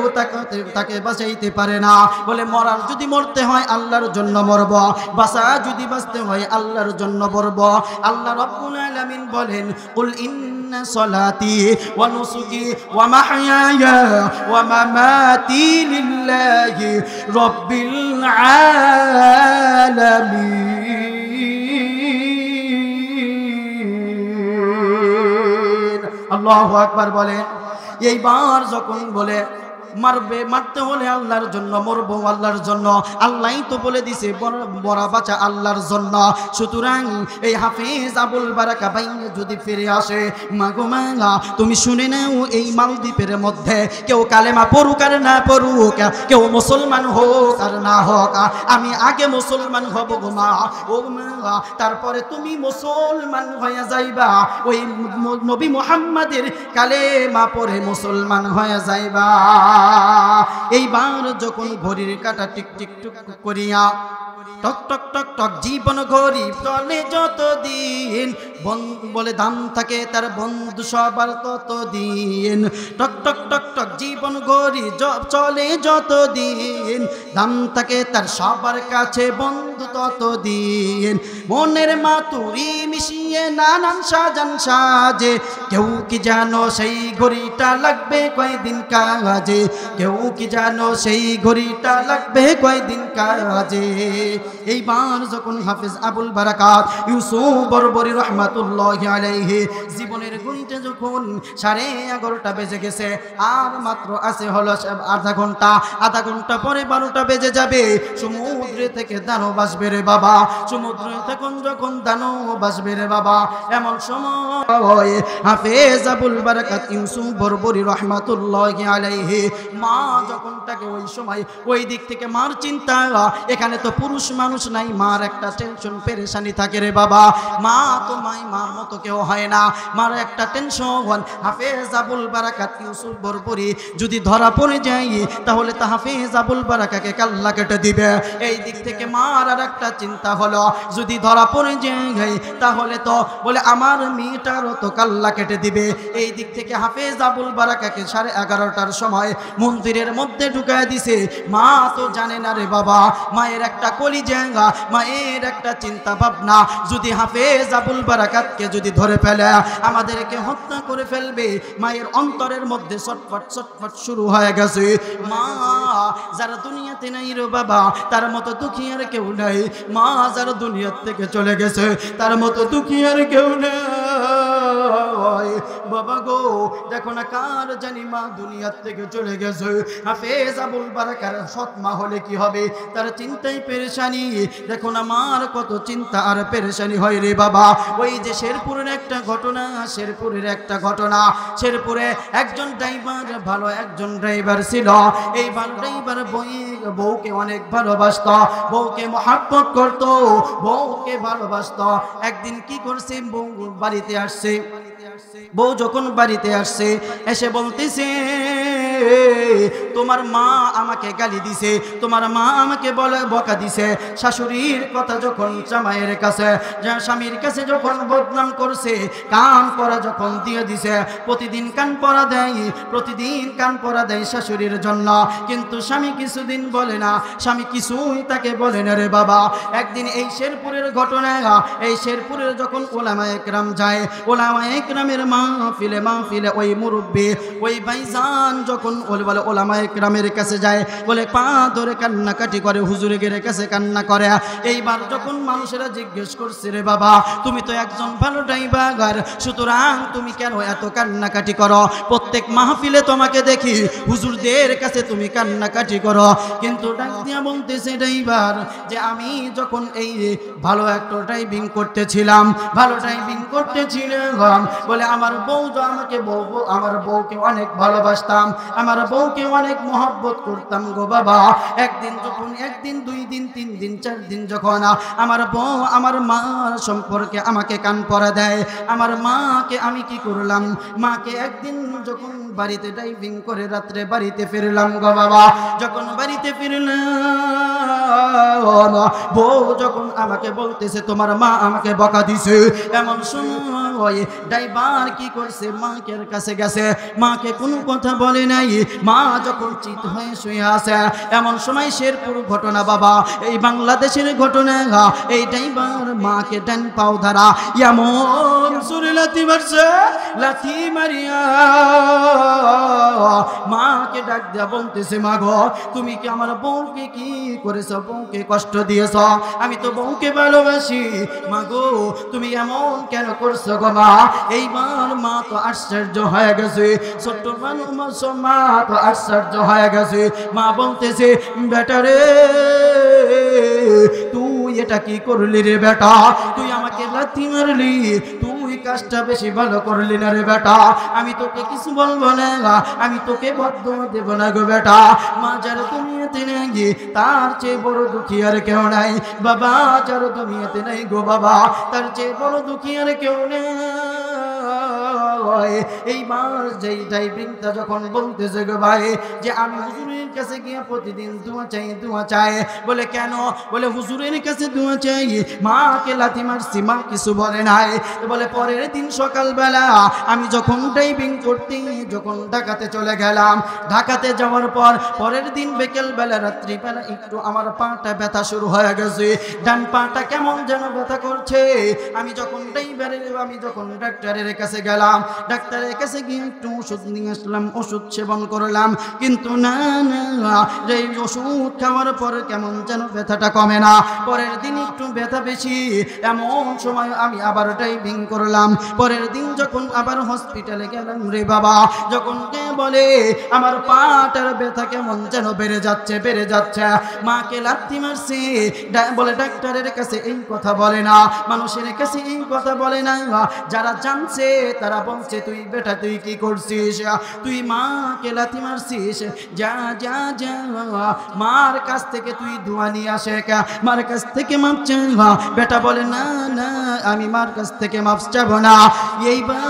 A: তাকে বাঁচাইতে পারে না। বলে মরার যদি মরতে হয় আল্লাহর জন্য মরব, বাঁচা যদি বাঁচতে হয় আল্লাহর জন্য মরব। আল্লাহ রাব্বুল আলামিন বলেন, কুল ইন্না সলাতি ওয়া নুসুকি ওয়া মাহইয়ায়া ওয়া মামাতি লিল্লাহি রাব্বিল আলামিন। আল্লাহু আকবার বলেন। এইবার যখন বলে মারতে হলে আল্লাহর জন্য, মরবো আল্লাহর জন্য, আল্লাহই তো বলে দিছে মরা বাঁচা আল্লাহর জন্য। সুতরাং এই হাফেজ আবুল বারাকা ভাই যদি ফিরে আসে, মাগো মা তুমি শুনে নাও, এই মালদ্বীপের মধ্যে কেউ কালেমা পড়ুক আর না পড়ুক, কেউ মুসলমান হোক আর না হোক, আমি আগে মুসলমান হব গো মা। ও মা তারপরে তুমি মুসলমান হয়ে যাইবা, ওই নবী মুহাম্মাদের কালেমা পড়ে মুসলমান হয়ে যাইবা। এইবার যখন ঘড়ির কাঁটা টিক টিক টুক করিয়া টক টক টক টক জীবন ঘড়ি চলে যতদিন, বলে দাম থাকে তার বন্ধু সবার ততদিন। টক টক টক টক জীবন ঘড়ি চলে যতদিন, দাম থাকে তার সবার কাছে বন্ধু ততদিন। মনের মাতুরি মিশিয়ে নানান সাজান সাজে, কেউ কি জানো সেই ঘড়িটা লাগবে কয়দিন কাজে, কেউ কি জানো সেই ঘড়িটা লাগবে কয়দিন কাজে। এইবার যখন হাফেজ আবুল বারাকাত ইউসুফ বরবরি রহমাতুল্লাহি আলাইহি জীবনের ঘড়িটা যখন 11:30 বেজে গেছে, আর মাত্র আছে হলো আধা ঘন্টা পরে 12টা বেজে যাবে। সমুদ্র থেকে দানব আসবে রে বাবা, সমুদ্র থেকে যখন দানব আসবে রে বাবা, এমন সময় হাফেজ আবুল বারাকাত ইউসুফ বরবরি রহমাতুল্লাহি আলাইহি মা যখন তাকে ওই সময় ওই দিক থেকে মার চিন্তা, এখানে তো পুরুষ মানুষ নাই, মার একটা টেনশন পেরেশানি থাকে রে বাবা। মা তো মার মতো কেউ হয় না, মার একটা টেনশন। হাফেজ আবুল বারাকাত ইউসুফ বরবরি যদি ধরা পড়ে যায় তাহলে তা হাফেজ আবুল বারাকাকে কাল্লা কেটে দিবে। এই দিক থেকে মার আর একটা চিন্তা হলো, যদি ধরা পড়ে যায় তাহলে তো বলে আমার মেয়েটারও তো কাল্লা কেটে দিবে। এই দিক থেকে হাফেজ আবুল বারাকাকে 11:30টার সময় মন্দিরের মধ্যে ঢুকায় দিছে। মা তো জানে না রে বাবা, মায়ের একটা কলিজা, মায়ের একটা চিন্তা ভাবনা, যদি হাফেজ আবুল বারাকাতকে যদি ধরে ফেলে আমাদেরকে হত্যা করে ফেলবে। মায়ের অন্তরের মধ্যে ছটফট ছটফট শুরু হয়ে গেছে। মা যারা দুনিয়াতে নাই রে বাবা, তার মতো দুঃখী আর কেউ নাই। মা যারা দুনিয়ার থেকে চলে গেছে তার মতো দুঃখী আর কেউ নাই। বাবা গো দেখো না কার জানি মা দুনিয়ার থেকে চলে গেছে। হাফেজ আবুল বারাকার সৎ মা হলে কি হবে, তার চিন্তাই পেরেশানি। দেখো না মার কত চিন্তা আর পেরেশানি হয় রে বাবা। ওই যে শেরপুরের একটা ঘটনা, শেরপুরে একজন ড্রাইভার, ভালো একজন ড্রাইভার ছিল। এই ভালো ড্রাইভার বউকে অনেক ভালোবাসত, বউকে মহাব্বত করত, বউকে ভালোবাসত। একদিন কি করছে, বউ বাড়িতে আসছে। বউ যখন বাড়িতে আসছে এসে বলতেছে, তোমার মা আমাকে গালি দিছে, তোমার মা আমাকে বকা দিছে। শাশুড়ির কথা যখন জামাইয়ের কাছে, স্বামীর কাছে যখন বদনাম করছে, কান পরা যখন দিয়ে দিছে, প্রতিদিন কান পরা দেয়, প্রতিদিন কান পরা দেয় শাশুড়ির জন্য, কিন্তু স্বামী কিছুদিন বলে না, স্বামী কিছুই তাকে বলে না রে বাবা। একদিন এই শেরপুরের ঘটনা, এই শেরপুরের যখন ওলামায়ে কেরাম যায়, ওলামায়ে কেরামের মাহফিলে ওই মুরব্বি, ওই ভাইজান যখন বলে ওলামায়ে কেরামের কাছে যায়, বলে পা ধরে কান্নাকাটি করে, হুজুরের কাছে কান্না করে। এইবার যখন মানুষেরা জিজ্ঞেস করছে, রে বাবা তুমি তো একজন ভালো ড্রাইভার, সুতরাং তুমি কেন এত কান্নাকাটি করো? প্রত্যেক মাহফিলে তোমাকে দেখি, হুজুরদের কাছে তুমি কান্নাকাটি করো, কিন্তু ডাক দিয়া বলতেছে ড্রাইভার যে আমি যখন এই ভালো একটা ড্রাইভিং করতেছিলাম, বলে আমার বউ তো আমাকে আমার বউকে অনেক ভালোবাসতাম, আমার বউকে অনেক মহব্বত করতাম গো বাবা। একদিন যখন একদিন, 2 দিন, 3 দিন, 4 দিন যখন আমার বউ আমার মা সম্পর্কে আমাকে কান পরা দেয়, আমার মাকে আমি কি করলাম, মাকে একদিন যখন বাড়িতে ড্রাইভিং করে রাত্রে বাড়িতে ফিরলাম গো বাবা, যখন বাড়িতে ফিরলাম, বউ যখন আমাকে বলতেছে তোমার মা আমাকে বকা দিছে, এমন সময় ড্রাইভার কি করছে, মাকে কাছে গেছে, মাকে কোনো কথা বলে নাই। মা যখন চিত হয়ে শুয়ে আছে, এমন সময় শেরপুর ঘটনা বাবা, এই বাংলাদেশের ঘটনা, এই ড্রাইভার মাকে ডান পাও ধারা এমন সুরে লাথি মারছে, লাথি মারিয়া মাকে ডাক দিয়া বলতেছে মা গো তুমি কি আমার বউকে কি করেছো, বউকে কষ্ট দিয়েছ, আমি তো বউকে ভালোবাসি, মা গো তুমি এমন কেন করছো গো মা। এইবার মা তো আশ্চর্য হয়ে গেছে, ছোট্ট মানুষ মা তো আশ্চর্য হয়ে গেছে। মা বলতেছে বেটারে তুই এটা কি করলি রে বেটা, তুই আমাকে লাথি মারলি, তুই কাজটা বেশি ভালো করলি না রে বেটা, আমি তোকে কিছু বলবো না, আমি তোকে বদদোয়া দেব না গো বেটা। মা যার দুনিয়াতে নেই তার চেয়ে বড় দুঃখী আর কেউ নাই বাবা, যার দুনিয়াতে নেই গো বাবা তার চেয়ে বড় দুঃখী আর কেউ নেই। এইবার যেই ড্রাইভিংটা যখন বলতেছে গো ভাই যে আমি হুজুরের কাছে গিয়ে প্রতিদিন দোয়া চাই, বলে কেন, বলে হুজুরের কাছে দোয়া চাই, মাকে লাথি মারছি মা কিছু বলে নাই, বলে পরের দিন সকালবেলা আমি যখন ড্রাইভিং করতে যখন ঢাকাতে চলে গেলাম, ঢাকাতে যাওয়ার পর পরের দিন বিকেলবেলা রাত্রিবেলা একটু আমার পাটা ব্যথা শুরু হয়ে গেছে, ডান পাটা কেমন যেন ব্যথা করছে। আমি যখন ডাক্তারের কাছে গেলাম, ডাক্তারের কাছে গিয়ে একটু ওষুধ নিয়ে আসলাম, ওষুধ সেবন করলাম, কিন্তু না এই ওষুধ খাওয়ার পরে কেমন যেন ব্যথাটা কমে না, পরের দিন একটু ব্যথা বেশি। এমন সময় আমি আবার ড্রাইভিং করলাম, পরের দিন যখন আবার হসপিটালে গেলাম রে বাবা, যখন কে বলে আমার পাটার ব্যথা কেমন যেন বেড়ে যাচ্ছে, মাকে লাথি মারছে, বলে ডাক্তারের কাছে এই কথা বলে না, মানুষের কাছে এই কথা বলে না, যারা জানছে তারা বলছে তুই বেটা তুই কি করছিস, তুই মাকে লাথি মারছিস, যা যা যা মার কাছ থেকে তুই ধোয়া নিয়ে আসে, মার কাছ থেকে মাপ চাইবা। বেটা বলে না না আমি মার কাছ থেকে মাপ চাবো না। এইবার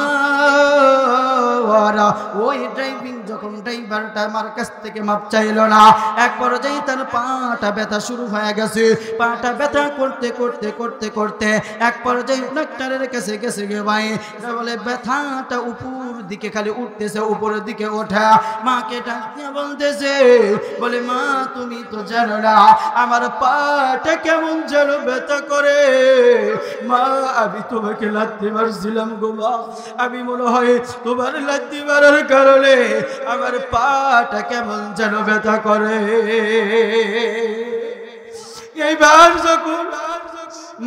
A: ওই ড্রাইভিং যখন ড্রাইভারটা আমার কাছ থেকে মাপ চাইল না, এক পর্যায়ে তার পাটা ব্যথা শুরু হয়ে গেছে, পাটা ব্যথা করতে করতে করতে করতে এক পর্যায়ে ডাক্তারের কাছে গেছে গে ভাই, বলে ব্যথাটা উপর দিকে খালি উঠতেছে, উপরের দিকে ওঠা। মাকে ডাক দিয়ে বলতেছে, বলে মা তুমি তো জানো না আমার পাটা কেমন যেন ব্যথা করে, মা আমি তোমাকে লাথি মারছিলাম গো মা, আমি মনে হয় তোমার লাথি মারার কারণে আমার পাটা কেমন যেন ব্যথা করে। এইবার যখন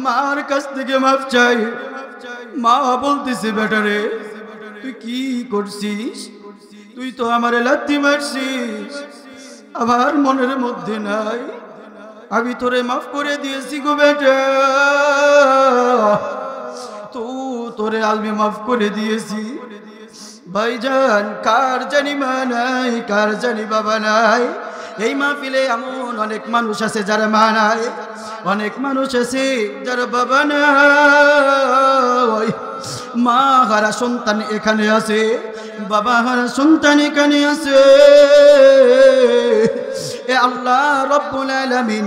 A: মার কাছ থেকে মাপ চাই, মা বলতেছে বেটারে তুই কি করছিস, তুই তো আমারে লাথি মারছিস, আমার মনের মধ্যে নাই, আমি তোরে মাফ করে দিয়েছি গো বেটা, তোরে আমি মাফ করে দিয়েছি। ভাইজান কার জানি মা নাই, কার জানি বাবা নাই, এই মাহফিলে এমন অনেক মানুষ আছে যারা মা নাই, অনেক মানুষ আছে যারা বাবা নাই, মা হারা সন্তান এখানে আছে, বাবা হারা সন্তান এখানে আছে। এ আল্লাহ রব্বুল আলামিন,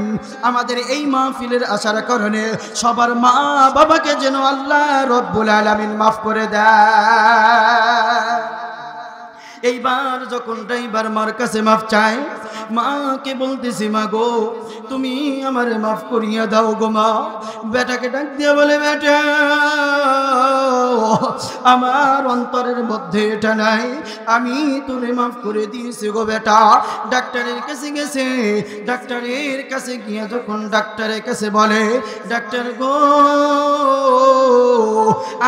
A: আমাদের এই মাহফিলের আসার কারণে সবার মা বাবাকে যেন আল্লাহ রব্বুল আলামিন মাফ করে দেয়। এইবার যখন ড্রাইভার মার কাছে মাফ চায়, মাকে বলতেছি, মা গো তুমি আমারে মাফ করিয়া দাও গো মা। বেটাকে ডাক দিয়ে বলে, বেটা আমার অন্তরের মধ্যে এটা নাই, আমি তোরে মাফ করে দিয়েছি গো বেটা। ডাক্তারের কাছে গেছে, ডাক্তারের কাছে গিয়ে যখন ডাক্তারের কাছে বলে, ডাক্তার গো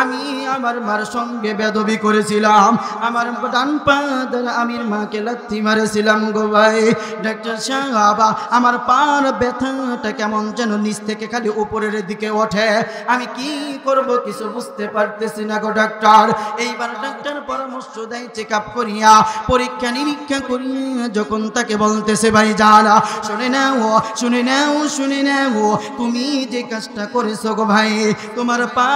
A: আমি আমার মার সঙ্গে বেদবি করেছিলাম, আমার ডান পা দ্বারা আমির মাকে লাথি মারেছিলাম গো ভাই। ডাক্তার সাহেব আমার পার ব্যথাটা কেমন যেন নিচ থেকে খালি উপরের দিকে ওঠে, আমি কি করব কিছু বুঝতে পারতেছি না গো ডাক্তার। এইবার ডাক্তার পরামর্শ দেয়, চেক আপ করিয়া পরীক্ষা নিরীক্ষা করিয়া যখন তাকে বলতেছে, ভাই জানা শুনে নাও শুনে নাও শুনে নাও, তুমি যে কাজটা করেছো গো ভাই, তোমার পা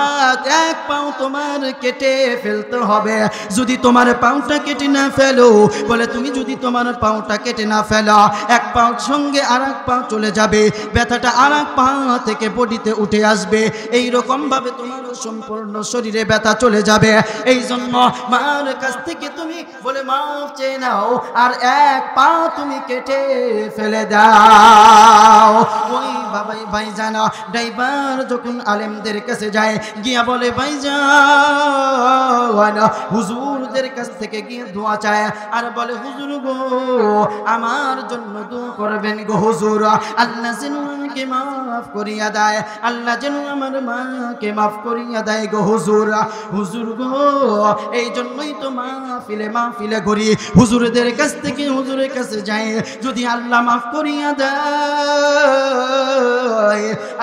A: এক পাও তোমার কেটে ফেলতে হবে। যদি তোমার পাউটা কেটে না ফেলো, বলে তুমি যদি তোমার পাউটা কেটে না ফেলা, এক পাও সঙ্গে আর এক পা চলে যাবে, ব্যথাটা আর এক পা থেকে বডিতে উঠে আসবে, এই রকম ভাবে তোমার সম্পূর্ণ শরীরে ব্যথা চলে যাবে। এই জন্য মার কাছ থেকে তুমি বলে মাফ চেয়ে নাও, আর এক পা তুমি কেটে ফেলে দাও। ওই বাবাই ভাই জানা ড্রাইভার যখন আলেমদের কাছে যায়, গিয়া বলে, ভাই জান হুজুরদের কাছ থেকে গিয়ে দোয়া চায়, আর বলে, হুজুর গো আমার জন্য দোয়া করবেন গো হুজুর, আল্লাহ যেন আমাকে মাফ করিয়া দেয়, আল্লাহ যেন আমার মাকে মাফ করিয়া দেয় গো হুজুর। হুজুর গো এই জন্যই তো মাহফিলে ঘুরি, হুজুরদের কাছ থেকে হুজুরের কাছে যায়, যদি আল্লাহ মাফ করিয়া দেয়,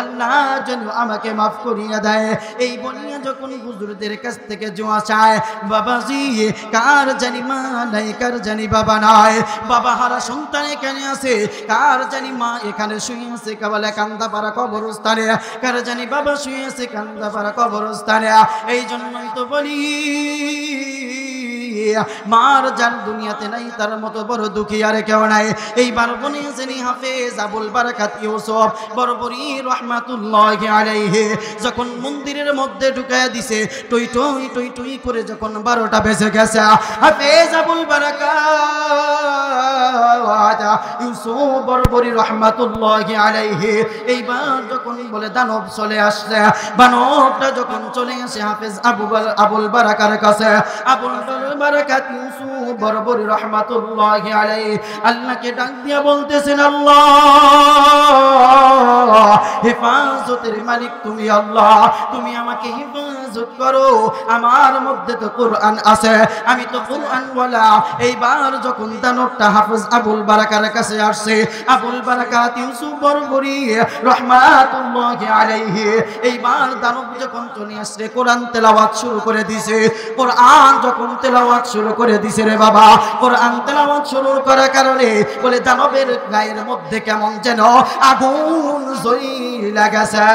A: আল্লাহ যেন আমাকে মাফ করিয়া দেয়। এই বলিয়া যখন হুজুরদের কাছ থেকে দোয়া চায়, বাবাজি কার জানি মা নাই, কার জানি বাবা নাই, বাবা হারা সন্তান এখানে আছে, কার জানি মা এখানে শুয়ে আছে কেবল কান্দাপাড়া কবরস্থানে, কার জানি বাবা শুয়ে আছে কান্দাপাড়া কবরস্থানে। এই জন্যই তো বলি মার যার দুনিয়াতে নাই তার মতো বড় দুঃখী আর কেউ নাই। এইবার বলেছেন হাফেজ আবুল বারাকাত ইউসুফ বরবরি রহমাতুল্লাহি আলাইহি যখন মন্দিরের মধ্যে ঢুকায়া দিছে, টই টই টই টই করে যখন 12টা বেজে গেছে, হাফেজ আবুল বারাকাত ইউসুফ বরবরি রহমাতুল্লাহি আলাইহি এইবার যখন বলে দানব চলে আসছে, বানরটা যখন চলে আসে হাফেজ আবুল বারাকার কাছে, আবুল বারাকাত ইউসুফ বরবরি রহমাতুল্লাহি আলাইহি আল্লাহকে ডাক দিয়া বলতেছেন, আল্লাহ হেফাজতের মালিক তুমি আল্লাহ, তুমি আমাকে হেফাজত করো, আমার মধ্যে তো কোরআন আছে, আমি তো কোরআন ওয়ালা। এইবার যখন দানবটা হাফেজ আবুল বারাকার কাছে আসছে, আবুল বারাকাত ইউসুফ বরবরি রহমাতুল্লাহি আলাইহি এইবার দানব যখন চলে আসছে, কোরআন তেলাওয়াত শুরু করে দিয়েছে। কোরআন যখন তেলাওয়াত শুরু করে দিয়েছে রে বাবা, কোরআন তেলাওয়াত শুরু করার কারণে বলে দানবের গায়ের মধ্যে কেমন যেন আগুন জ্বলে গেছে।